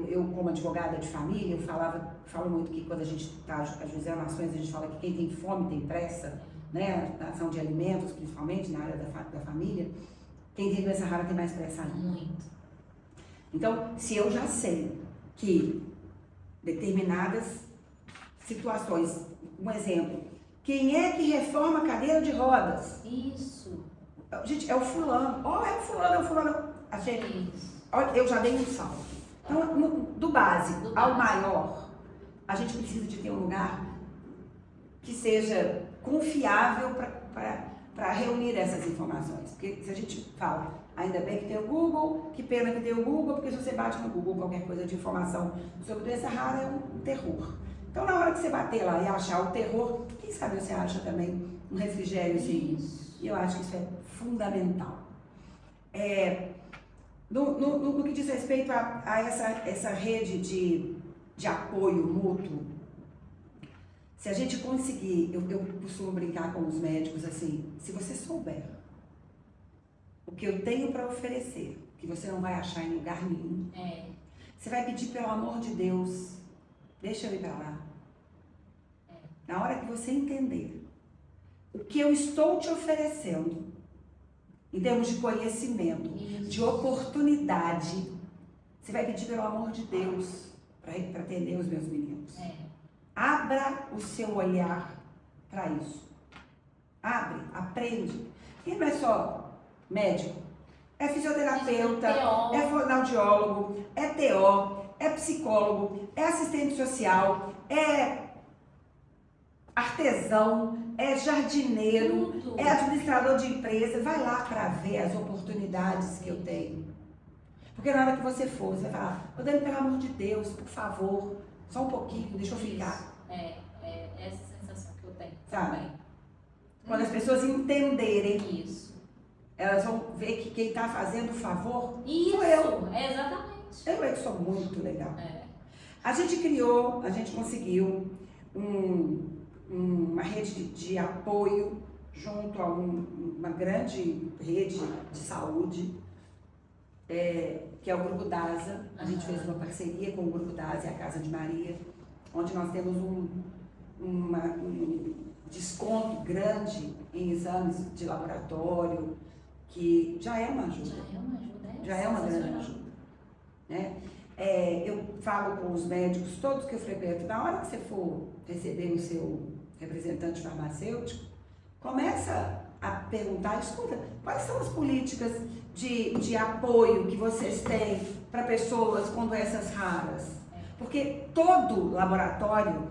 eu como advogada de família, falo muito que quando a gente está ajuizando ações, a gente fala que quem tem fome tem pressa, né? Na ação de alimentos, principalmente na área da família, quem tem doença rara tem mais pressa ainda. Muito. Então, se eu já sei que determinadas situações, um exemplo, quem é que reforma a cadeira de rodas? Isso. Gente, é o fulano. É o fulano. Eu já dei um salto. Então, do básico ao maior, a gente precisa de ter um lugar que seja confiável para reunir essas informações. Porque se a gente fala, ainda bem que tem o Google, que pena que tem o Google, porque se você bate no Google qualquer coisa de informação sobre doença rara é um terror. Então, na hora que você bater lá e achar o terror, quem sabe você acha também um refrigériozinho. E eu acho que isso é fundamental. No que diz respeito a essa rede de apoio mútuo, se a gente conseguir, eu costumo brincar com os médicos assim, se você souber o que eu tenho para oferecer, que você não vai achar em lugar nenhum, você vai pedir pelo amor de Deus, deixa eu ir para lá. Na hora que você entender o que eu estou te oferecendo, em termos de conhecimento, de oportunidade, você vai pedir pelo amor de Deus para atender os meus meninos. Abra o seu olhar para isso. Abre, aprende. E não é só médico, é fisioterapeuta, é fonoaudiólogo, é TO, é psicólogo, é assistente social, é artesão, é jardineiro, é administrador de empresa. Vai lá para ver as oportunidades que eu tenho. Porque na hora que você for, você vai falar, Dani, pelo amor de Deus, por favor, só um pouquinho, deixa eu ficar. Essa sensação que eu tenho. Sabe? Quando as pessoas entenderem isso, elas vão ver que quem está fazendo o favor sou eu. Exatamente. Eu é que sou muito legal. A gente conseguiu uma rede de apoio junto a uma grande rede de saúde, que é o Grupo DASA. A gente fez uma parceria com o Grupo DASA e a Casa de Maria, onde nós temos um desconto grande em exames de laboratório, que já é uma ajuda. Já é uma grande ajuda. Né? Eu falo com os médicos, todos que eu frequento, na hora que você for receber o seu representante farmacêutico, começa a perguntar, escuta, quais são as políticas de apoio que vocês têm para pessoas com doenças raras? Porque todo laboratório,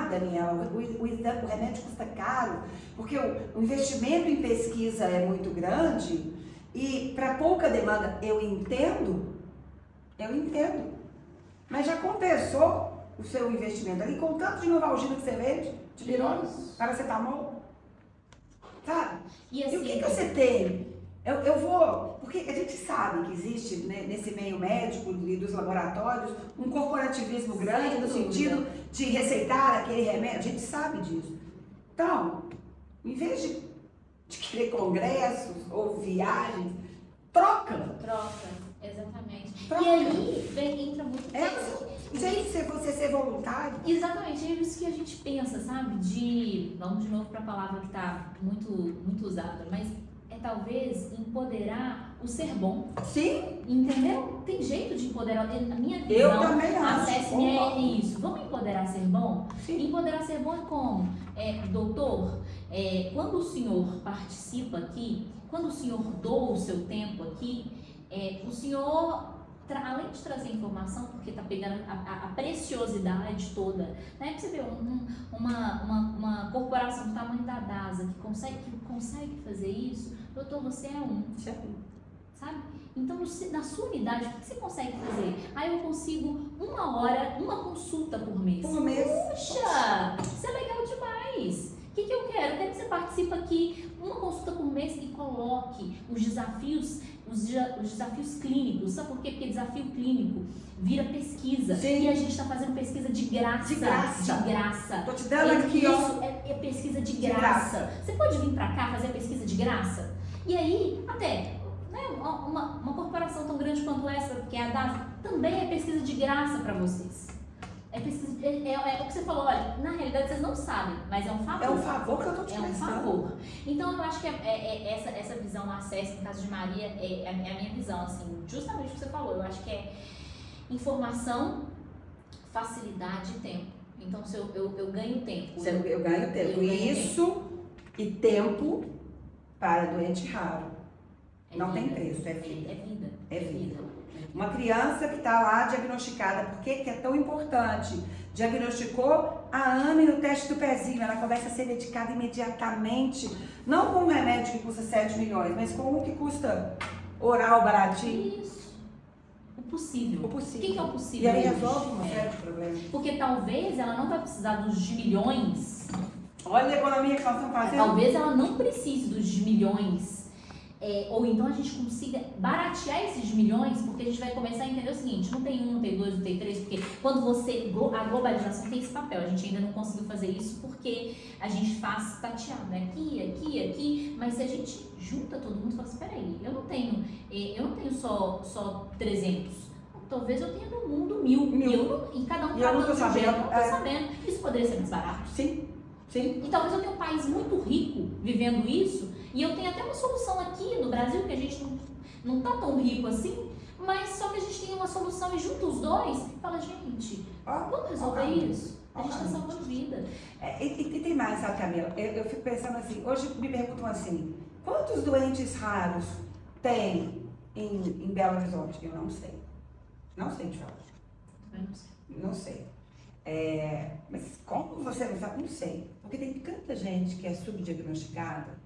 Daniela, o remédio custa caro, porque o investimento em pesquisa é muito grande e para pouca demanda, eu entendo. Mas já compensou o seu investimento ali com tanto de Novalgina que você vende, de pirona, paracetamol, sabe? E assim, o que você tem? Eu vou, porque a gente sabe que existe, né, nesse meio médico e dos laboratórios um corporativismo grande no sentido de receitar aquele remédio, a gente sabe disso. Então, em vez de querer congressos ou viagens, troca, exatamente. Troca. E aí entra muito gente, você ser voluntário. Exatamente, é isso que a gente pensa, sabe? Vamos de novo para a palavra que está muito usada, mas é talvez empoderar o ser bom. Sim. Entendeu? Tem jeito de empoderar. A minha visão, eu também acho. Acesse-me é isso. Vamos empoderar ser bom? Sim. Empoderar ser bom é como? Doutor, quando o senhor participa aqui, quando o senhor doa o seu tempo aqui, o senhor, além de trazer informação, porque está pegando a preciosidade toda, né? Você vê uma corporação do tamanho da DASA que consegue fazer isso, doutor, você é um. Sabe? Então, na sua unidade, o que você consegue fazer? Eu consigo 1 hora, uma consulta por mês. Por mês. Puxa, isso é legal demais. O que eu quero? Eu quero que você participe aqui, uma consulta por mês e coloque os desafios clínicos. Sabe por quê? Porque desafio clínico vira pesquisa. Sim. E a gente está fazendo pesquisa de graça. De graça. Tô te dando aqui, ó. É pesquisa de graça. Você pode vir para cá fazer a pesquisa de graça? E aí, até... Uma corporação tão grande quanto essa, que é a DASA, também é pesquisa de graça para vocês. É o que você falou, olha, na realidade vocês não sabem, mas é um favor. É um favor que eu tô te prestando. É um favor. Então eu acho que essa visão no acesso, no caso de Maria, é a minha visão, assim, justamente o que você falou. Eu acho que é informação, facilidade e tempo. Então se eu ganho tempo. Eu ganho tempo. E tempo para doente raro. Não tem preço, é vida. É vida. Uma criança que está lá diagnosticada, por que é tão importante? Diagnosticou a AME no teste do pezinho, ela começa a ser medicada imediatamente, não com um remédio que custa 7 milhões, mas com um que custa oral baratinho. Isso. O possível. O que é o possível? E aí resolve uma série de problemas. Porque talvez ela não vai precisar dos milhões. Olha a economia que nós estamos fazendo. Talvez ela não precise dos milhões. Ou então a gente consiga baratear esses milhões, porque a gente vai começar a entender o seguinte: não tem 1, não tem 2, não tem 3, porque quando a globalização tem esse papel, a gente ainda não conseguiu fazer isso porque a gente faz tateado, né? Aqui, mas se a gente junta todo mundo e fala assim, peraí, eu não tenho só 300, talvez eu tenha no mundo 1000, e cada um eu não tô sabendo. Eu não tô sabendo. Isso poderia ser mais barato? Sim. E talvez eu tenha um país muito rico vivendo isso, e eu tenho até uma solução aqui no Brasil, que a gente não tá tão rico assim, mas só que a gente tem uma solução e junta os dois e fala, gente, vamos resolver isso? A gente tá salvando vida. E tem mais, sabe, Camila? Eu fico pensando assim, hoje me perguntam assim, quantos doentes raros tem em Belo Horizonte? Eu não sei. Não sei de falar. Não sei. Mas como você não sabe? Não sei. Porque tem tanta gente que é subdiagnosticada,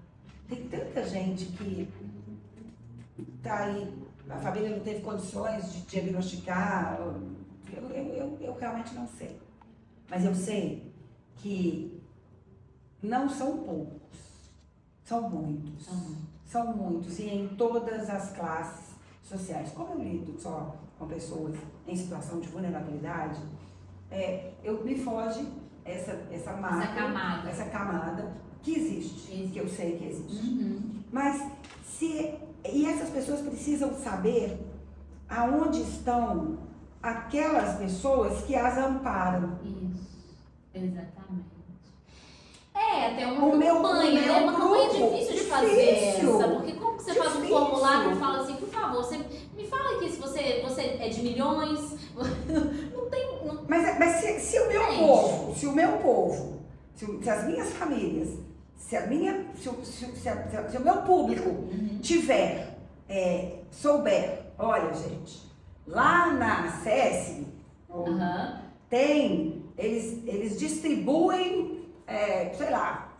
tem tanta gente que tá aí, a família não teve condições de diagnosticar. Eu realmente não sei. Mas eu sei que não são poucos, são muitos. São muitos, e em todas as classes sociais. Como eu lido só com pessoas em situação de vulnerabilidade, eu me foge essa camada que existe, que eu sei que existe. Uhum. Mas e essas pessoas precisam saber aonde estão aquelas pessoas que as amparam. Isso, exatamente. Até uma campanha, né? Uma campanha difícil de fazer essa, porque como que você faz um formulário e fala assim, por favor, você me fala aqui se você é de milhões, não tem... Não... Mas se o meu povo, se as minhas famílias, se o meu público souber, olha, gente, lá na Acesse, eles distribuem, sei lá,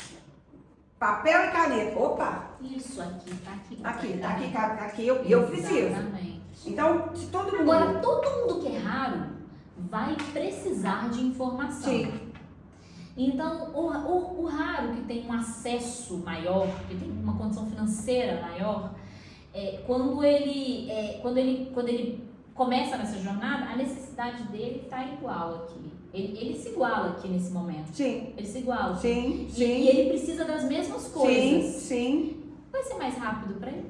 papel e caneta. Opa! Isso aqui, tá aqui. Eu preciso. Exatamente. Então, se todo mundo... Agora, todo mundo que é raro vai precisar de informação. Sim. Então, o raro que tem um acesso maior, que tem uma condição financeira maior, quando ele começa nessa jornada, a necessidade dele está igual aqui. Ele se iguala aqui nesse momento. Sim. Ele se iguala. Sim, sim. E ele precisa das mesmas coisas. Sim, sim. Vai ser mais rápido para ele?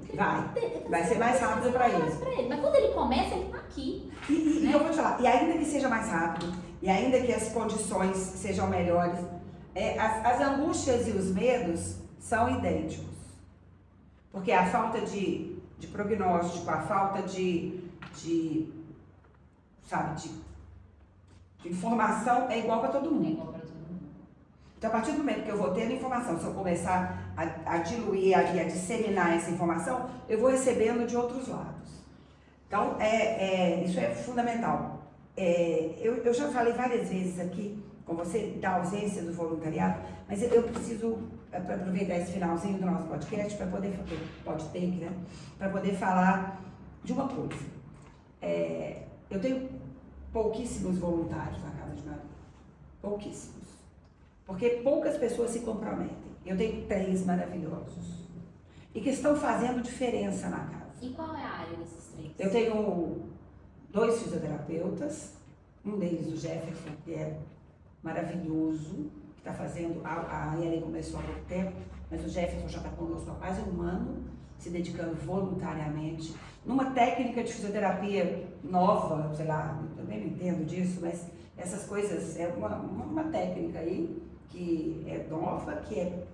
Vai ser mais rápido para ele. Mas quando ele começa, ele tá aqui. E eu vou te falar, e ainda que seja mais rápido, e ainda que as condições sejam melhores, as angústias e os medos são idênticos. Porque a falta de prognóstico, a falta de informação é igual para todo mundo. Então, a partir do momento que eu vou tendo informação, se eu começar a diluir, a disseminar essa informação, eu vou recebendo de outros lados. Então, isso é fundamental. Eu já falei várias vezes aqui com você da ausência do voluntariado, mas eu preciso aproveitar esse finalzinho do nosso podcast para poder para poder falar de uma coisa. Eu tenho pouquíssimos voluntários na Casa de Maria, pouquíssimos, porque poucas pessoas se comprometem. Eu tenho 3 maravilhosos e que estão fazendo diferença na casa. E qual é a área desses 3? Eu tenho 2 fisioterapeutas, um deles o Jefferson, que é maravilhoso, que está fazendo, a Ellen começou há pouco tempo, mas o Jefferson já está conosco há quase um ano, se dedicando voluntariamente, numa técnica de fisioterapia nova, sei lá, eu também não entendo disso, mas essas coisas, é uma técnica aí, que é nova, que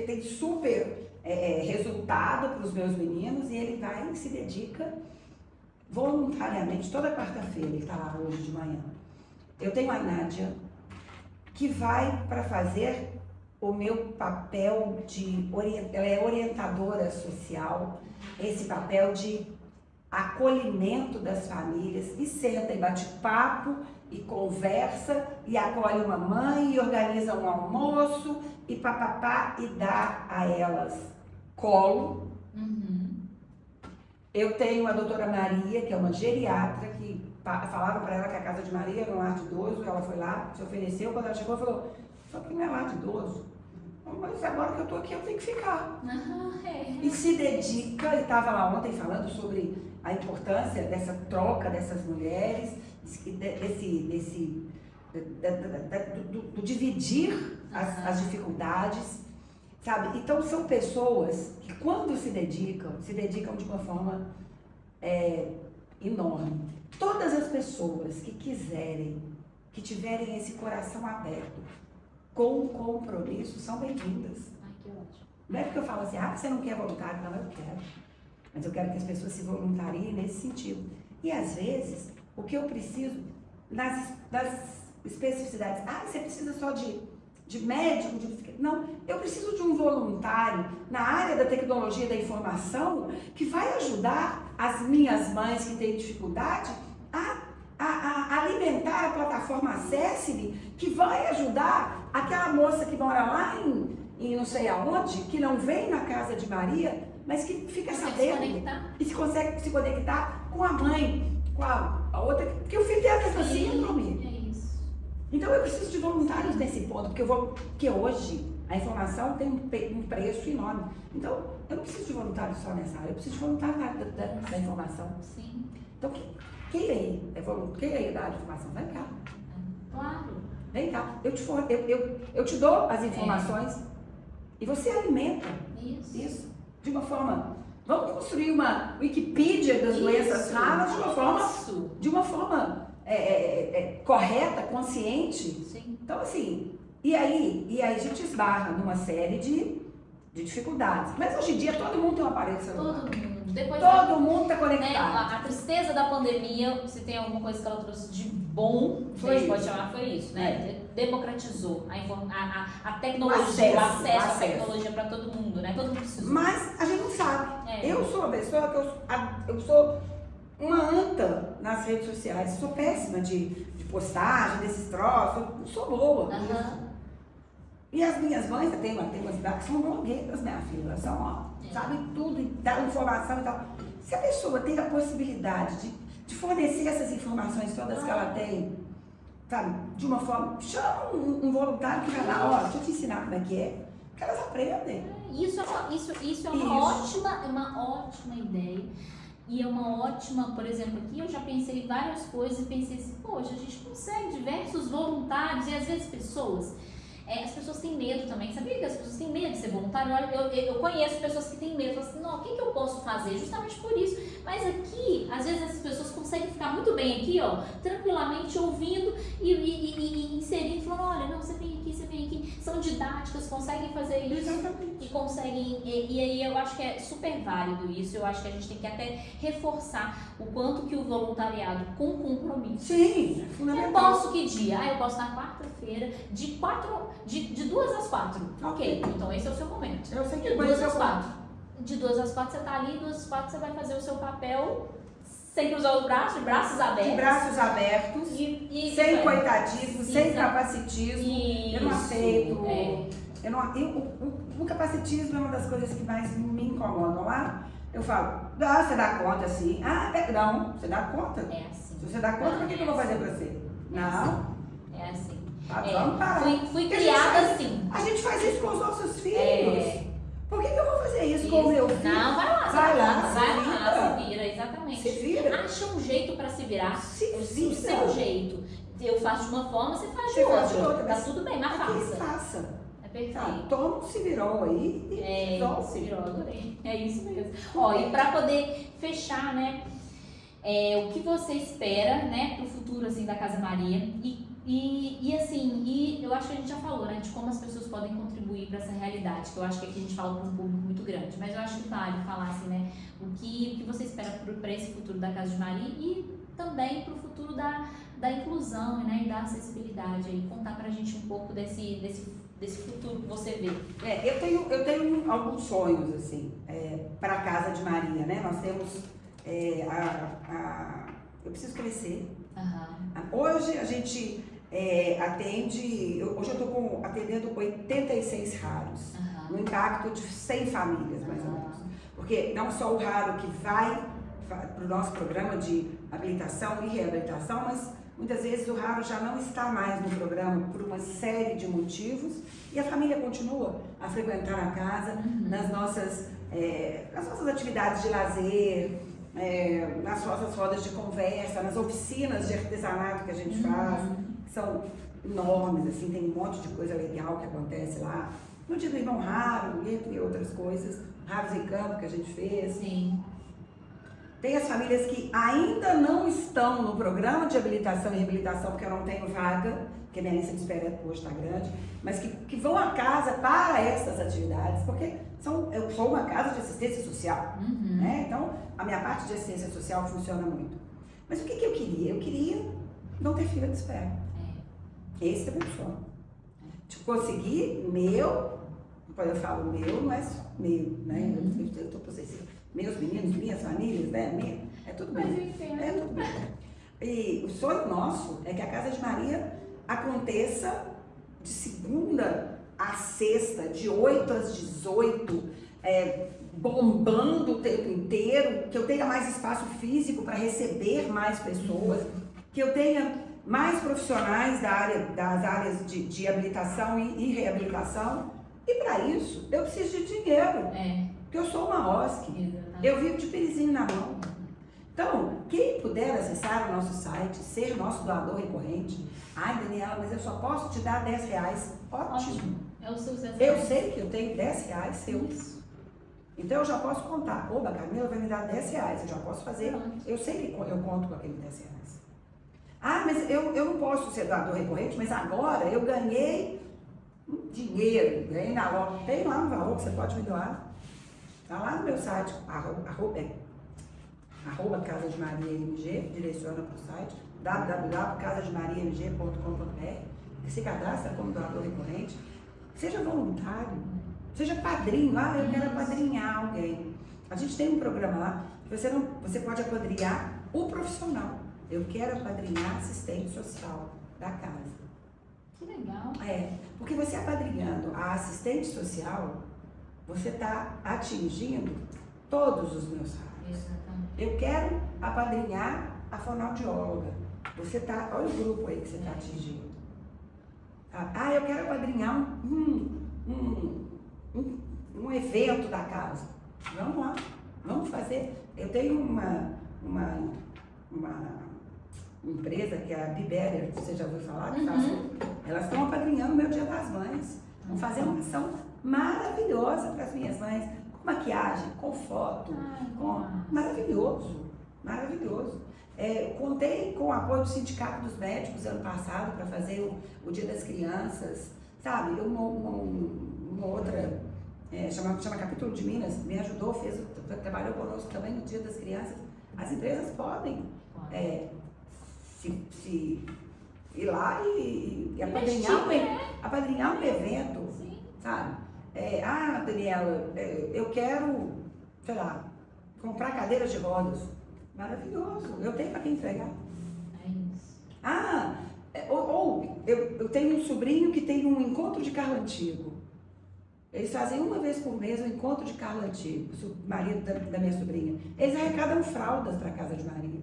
tem super resultado para os meus meninos, e ele vai e se dedica voluntariamente, toda quarta-feira, ele está lá hoje de manhã. Eu tenho a que vai para fazer o meu papel ela é orientadora social, esse papel de acolhimento das famílias, e senta e bate papo, e conversa, e acolhe uma mãe, e organiza um almoço, e papapá, e dá a elas colo. Uhum. Eu tenho a doutora Maria, que é uma geriatra, que falaram para ela que a Casa de Maria era um lar de idoso, ela foi lá, se ofereceu, quando ela chegou, falou, só que não é lar de idoso. Mas agora que eu tô aqui, eu tenho que ficar. E se dedica, e estava lá ontem falando sobre a importância dessa troca dessas mulheres, do dividir as dificuldades, sabe? Então são pessoas que quando se dedicam de uma forma enorme. Todas as pessoas que quiserem, que tiverem esse coração aberto, com compromisso, são bem-vindas. Ai, que ótimo. Não é porque eu falo assim, você não quer voluntário? Não, eu quero. Mas eu quero que as pessoas se voluntariem nesse sentido. E às vezes, o que eu preciso, das especificidades, você precisa só de médico, não, eu preciso de um voluntário na área da tecnologia da informação que vai ajudar as minhas mães que têm dificuldade a alimentar a plataforma Acesse-me, que vai ajudar aquela moça que mora lá em não sei aonde, que não vem na Casa de Maria, mas que fica sabendo e consegue se conectar com a mãe, com a outra, porque o filho dela tem essa síndrome. É isso. Então eu preciso de voluntários nesse ponto, porque hoje a informação tem um preço enorme. Então eu não preciso de voluntários só nessa área, eu preciso de voluntários na área da informação. Sim. Então quem aí da área de informação? Vem cá. Claro. Vem cá, eu te dou as informações e você alimenta isso de uma forma. Vamos construir uma Wikipedia das doenças raras de uma forma correta, consciente. Sim. Então assim, e aí a gente esbarra numa série de dificuldades. Mas hoje em dia todo mundo tem um aparelho celular. Todo mundo. Todo mundo está conectado. A tristeza da pandemia, se tem alguma coisa que ela trouxe de bom, a gente pode chamar, foi isso, né? Democratizou a tecnologia, o acesso à tecnologia para todo mundo, né? Todo mundo precisou. Mas a gente não sabe. Eu sou uma pessoa que eu sou uma anta nas redes sociais. Eu sou péssima de postagem, desses troços. Eu não sou boa. E as minhas mães, tem umas que são blogueiras, minha filha. Elas são, sabe tudo, dá informação e tal. Se a pessoa tem a possibilidade de fornecer essas informações todas que ela tem, sabe, de uma forma, chama um voluntário que vai lá, ó, deixa eu te ensinar como é, que elas aprendem. Isso é uma ótima ideia. E é uma ótima, por exemplo, aqui eu já pensei em várias coisas e pensei assim, poxa, a gente consegue diversos voluntários e às vezes as pessoas têm medo também, sabia que as pessoas têm medo de ser voluntário? Eu conheço pessoas que têm medo, falam assim, não, o que eu posso fazer? Justamente por isso. Mas aqui, às vezes essas pessoas conseguem ficar muito bem aqui, ó, tranquilamente ouvindo e inserindo, falando, olha, não, você vem aqui, são didáticas, conseguem fazer isso. Exatamente. E conseguem, e aí eu acho que é super válido isso, eu acho que a gente tem que até reforçar o quanto que o voluntariado com compromisso. Sim, é fundamental. Eu posso que dia? Eu posso na quarta-feira, de 2 às 4. Ok, então esse é o seu momento. Eu sei que De 2 às 4. De 2 às 4 você tá ali, 2 às 4 você vai fazer o seu papel sem cruzar os braços, de braços abertos. De braços abertos, sem coitadismo, sem capacitismo. Isso, eu não aceito. É. O capacitismo é uma das coisas que mais me incomodam lá. Eu falo, você dá conta assim? Não, você dá conta. É assim. Se você dá conta, por que eu vou fazer pra você? Não. É assim. Vamos parar. Fui criada assim. A gente faz isso com os nossos filhos. É. Por que eu vou fazer isso com o meu filho? Não, vai lá, se vira, exatamente. Se vira. Acha um jeito pra se virar. Se o vira. seu jeito. Eu faço de uma forma, você faz de outra. Tá tudo bem, mas faça. Faça. É perfeito. Toma um se virou aí e resolve. Se virou, adorei. É isso mesmo. Ó, e pra poder fechar, né, o que você espera, né, pro futuro, assim, da Casa Maria e eu acho que a gente já falou, né, de como as pessoas podem contribuir para essa realidade, que eu acho que aqui a gente fala para um público muito grande, mas eu acho que vale falar assim, né, o que você espera para esse futuro da Casa de Maria e também para o futuro da inclusão, né, e da acessibilidade, aí, contar pra gente um pouco desse futuro que você vê. Eu tenho alguns sonhos, assim, para a Casa de Maria, né, nós temos eu preciso crescer. Uhum. Hoje a gente atende, hoje eu estou atendendo 86 raros, no impacto de 100 famílias, mais ou menos. Porque não só o raro que vai para o nosso programa de habilitação e reabilitação, mas muitas vezes o raro já não está mais no programa por uma série de motivos e a família continua a frequentar a casa nas nossas atividades de lazer, nas nossas rodas de conversa, nas oficinas de artesanato que a gente faz, que são enormes, assim, tem um monte de coisa legal que acontece lá. No dia do Irmão Raro, entre outras coisas, Raros em Campo que a gente fez. Sim. Tem as famílias que ainda não estão no programa de habilitação e reabilitação, porque eu não tenho vaga, porque minha lista de espera hoje está grande, mas que vão à casa para essas atividades, porque eu sou uma casa de assistência social, né? Então a minha parte de assistência social funciona muito. Mas o que eu queria? Eu queria não ter fila de espera. Esse é o meu sonho. De conseguir quando eu falo meu, não é só meu, né? Eu estou possessiva. Meus meninos, minhas famílias, né? É tudo meu. É tudo meu. E o sonho nosso é que a Casa de Maria aconteça de segunda a sexta, de 8 às 18, bombando o tempo inteiro, que eu tenha mais espaço físico para receber mais pessoas, que eu tenha mais profissionais das áreas de habilitação e reabilitação. E para isso, eu preciso de dinheiro. Porque eu sou uma OSC. Eu vivo de perizinho na mão. Então, quem puder acessar o nosso site, ser nosso doador recorrente, Daniela, mas eu só posso te dar R$10. Ótimo. É o seu Eu sei que eu tenho R$10 seus. Então eu já posso contar. Oba, Camila vai me dar R$10. Eu já posso fazer. Eu sei que eu conto com aquele R$10. Mas eu não posso ser doador recorrente, mas agora eu ganhei dinheiro, ganhei na loja. Tem lá um valor que você pode me doar. Está lá no meu site, arroba Casa de Maria MG, direciona para o site, www.casademariamg.com.br, se cadastra como doador recorrente, seja voluntário, seja padrinho, eu quero apadrinhar alguém. A gente tem um programa lá, você pode apadrinhar o profissional. Eu quero apadrinhar assistente social da casa. Que legal. Porque você apadrinhando a assistente social, você está atingindo todos os meus raros. Exatamente. Eu quero apadrinhar a fonoaudióloga. Você tá, olha o grupo aí que você está atingindo. Ah, eu quero apadrinhar um evento da casa. Vamos lá, vamos fazer. Eu tenho uma empresa que é a Biberer, você já ouviu falar? Que elas estão apadrinhando o meu Dia das Mães. Vão fazer uma ação maravilhosa para as minhas mães, com maquiagem, com foto, maravilhoso, maravilhoso. Contei com o apoio do Sindicato dos Médicos ano passado para fazer o Dia das Crianças, sabe? Uma outra, chama Capítulo de Minas, me ajudou, trabalhou conosco também no Dia das Crianças. As empresas podem se ir lá e apadrinhar um evento, sim, sabe? Daniela, eu quero, sei lá, comprar cadeiras de rodas. Maravilhoso, eu tenho para quem entregar. É isso. Eu tenho um sobrinho que tem um encontro de carro antigo. Eles fazem uma vez por mês um encontro de carro antigo, o marido da minha sobrinha. Eles arrecadam fraldas para a casa de Maria.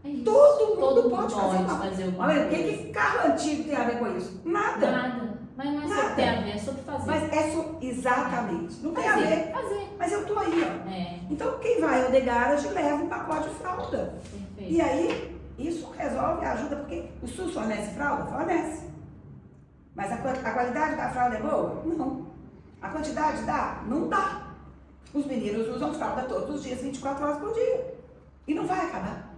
É isso. Todo mundo pode fazer Olha, o que carro antigo tem a ver com isso? Nada. Mas não é sobre ter a ver, é sobre fazer. Mas exatamente. Não tem a ver. Fazer. Mas eu tô aí, ó. Então quem vai ao The Garage leva um pacote de fralda. Perfeito. E aí, isso resolve, ajuda, porque o SUS fornece fralda? Fornece. Mas a qualidade da fralda é boa? Não. A quantidade dá? Não dá. Os meninos usam fralda todos os dias, 24 horas por dia. E não vai acabar.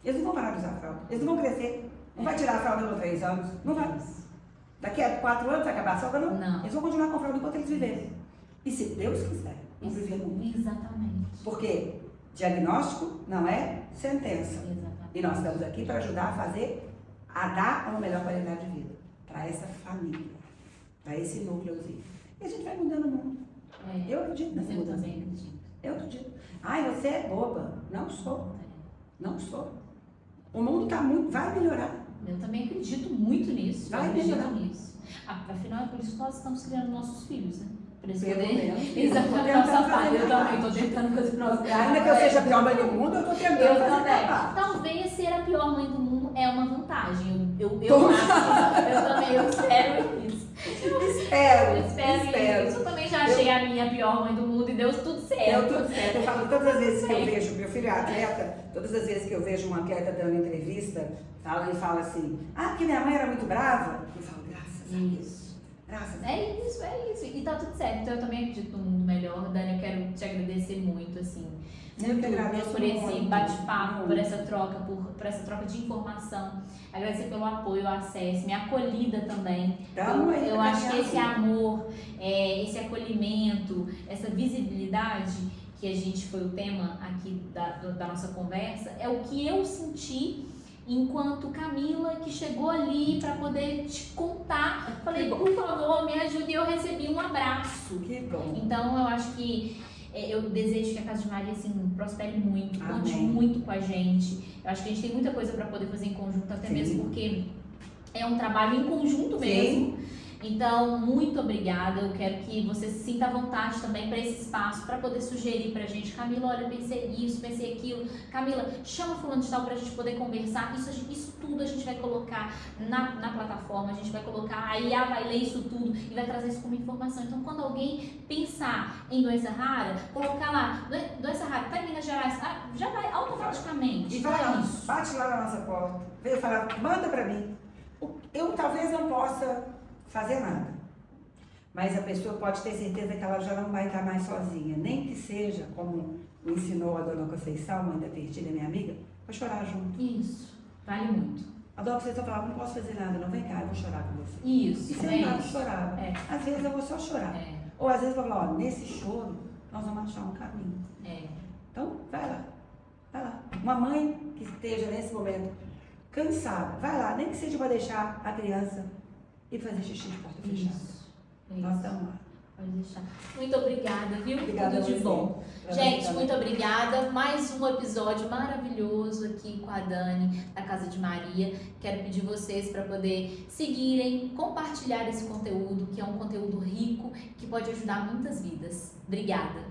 Eles não vão parar de usar fralda. Eles não vão crescer. Não vai tirar a fralda com 3 anos. Não vai. Daqui a 4 anos vai acabar a fralda? Não. Eles vão continuar com fralda enquanto eles viverem. E se Deus quiser, vão viver muito. Exatamente. Porque diagnóstico não é sentença. Exatamente. E nós estamos aqui para ajudar a dar uma melhor qualidade de vida para essa família, para esse núcleozinho. E a gente vai mudando o mundo. Eu acredito nessa mudança. Eu acredito. Você é boba. Não sou. Não sou. O mundo está vai melhorar. Eu também acredito muito nisso. Vai melhorar. Afinal, é por isso que nós estamos criando nossos filhos, né? Para eles Pelo menos. Exatamente. Nossa parte. Eu também estou tentando fazer nosso. Ainda que eu seja a pior mãe do mundo, eu estou tentando fazer. Talvez ser a pior mãe do mundo é uma vantagem. Eu também espero isso. Espero. Eu também já achei a minha pior mãe do mundo e deu tudo certo. Deu tudo certo. Eu falo, todas as vezes que eu vejo, meu filho é atleta, todas as vezes que eu vejo um atleta dando entrevista, ele fala assim, porque minha mãe era muito brava. Eu falo, graças a Deus. Graças a Deus. É isso. E tá tudo certo. Então eu também acredito num mundo melhor. Dani, eu quero te agradecer muito, assim. Muito por esse bate-papo, por essa troca de informação. Agradecer pelo apoio, o acesso, minha acolhida também. Eu acho que esse amor, esse acolhimento, essa visibilidade, que a gente foi o tema aqui da nossa conversa, é o que eu senti enquanto Camila, que chegou ali para poder te contar. Falei, por favor, me ajude, e eu recebi um abraço. Que bom. Então eu acho que eu desejo que a Casa de Maria assim, prospere muito, conte muito com a gente. Eu acho que a gente tem muita coisa para poder fazer em conjunto, até mesmo porque é um trabalho em conjunto mesmo. Então, muito obrigada. Eu quero que você se sinta à vontade também para esse espaço, para poder sugerir pra gente. Camila, olha, pensei isso, pensei aquilo. Camila, chama fulano de tal pra gente poder conversar. Isso tudo a gente vai colocar na plataforma, a gente vai colocar, a IA vai ler isso tudo e vai trazer isso como informação. Então, quando alguém pensar em doença rara, colocar lá, doença rara, tá em Minas Gerais, já vai automaticamente. E vai lá, bate lá na nossa porta, veio falar, manda pra mim. Eu talvez não possa fazer nada, mas a pessoa pode ter certeza que ela já não vai estar mais sozinha, nem que seja, como me ensinou a dona Conceição, mãe da Virgínia, minha amiga, vai chorar junto. Isso, vale muito. A dona Conceição falava, não posso fazer nada, não, vem cá, eu vou chorar com você. Isso, e sentava e chorava. Às vezes eu vou só chorar. Ou às vezes eu vou falar, nesse choro, nós vamos achar um caminho. Então, vai lá. Uma mãe que esteja nesse momento cansada, vai lá, nem que seja para deixar a criança e fazer xixi de porta fechada. Nós estamos lá. Pode deixar. Muito obrigada, viu? Obrigada. Tudo de bom. Gente, muito obrigada. Mais um episódio maravilhoso aqui com a Dani, da Casa de Maria. Quero pedir vocês para poder seguirem, compartilhar esse conteúdo, que é um conteúdo rico, que pode ajudar muitas vidas. Obrigada.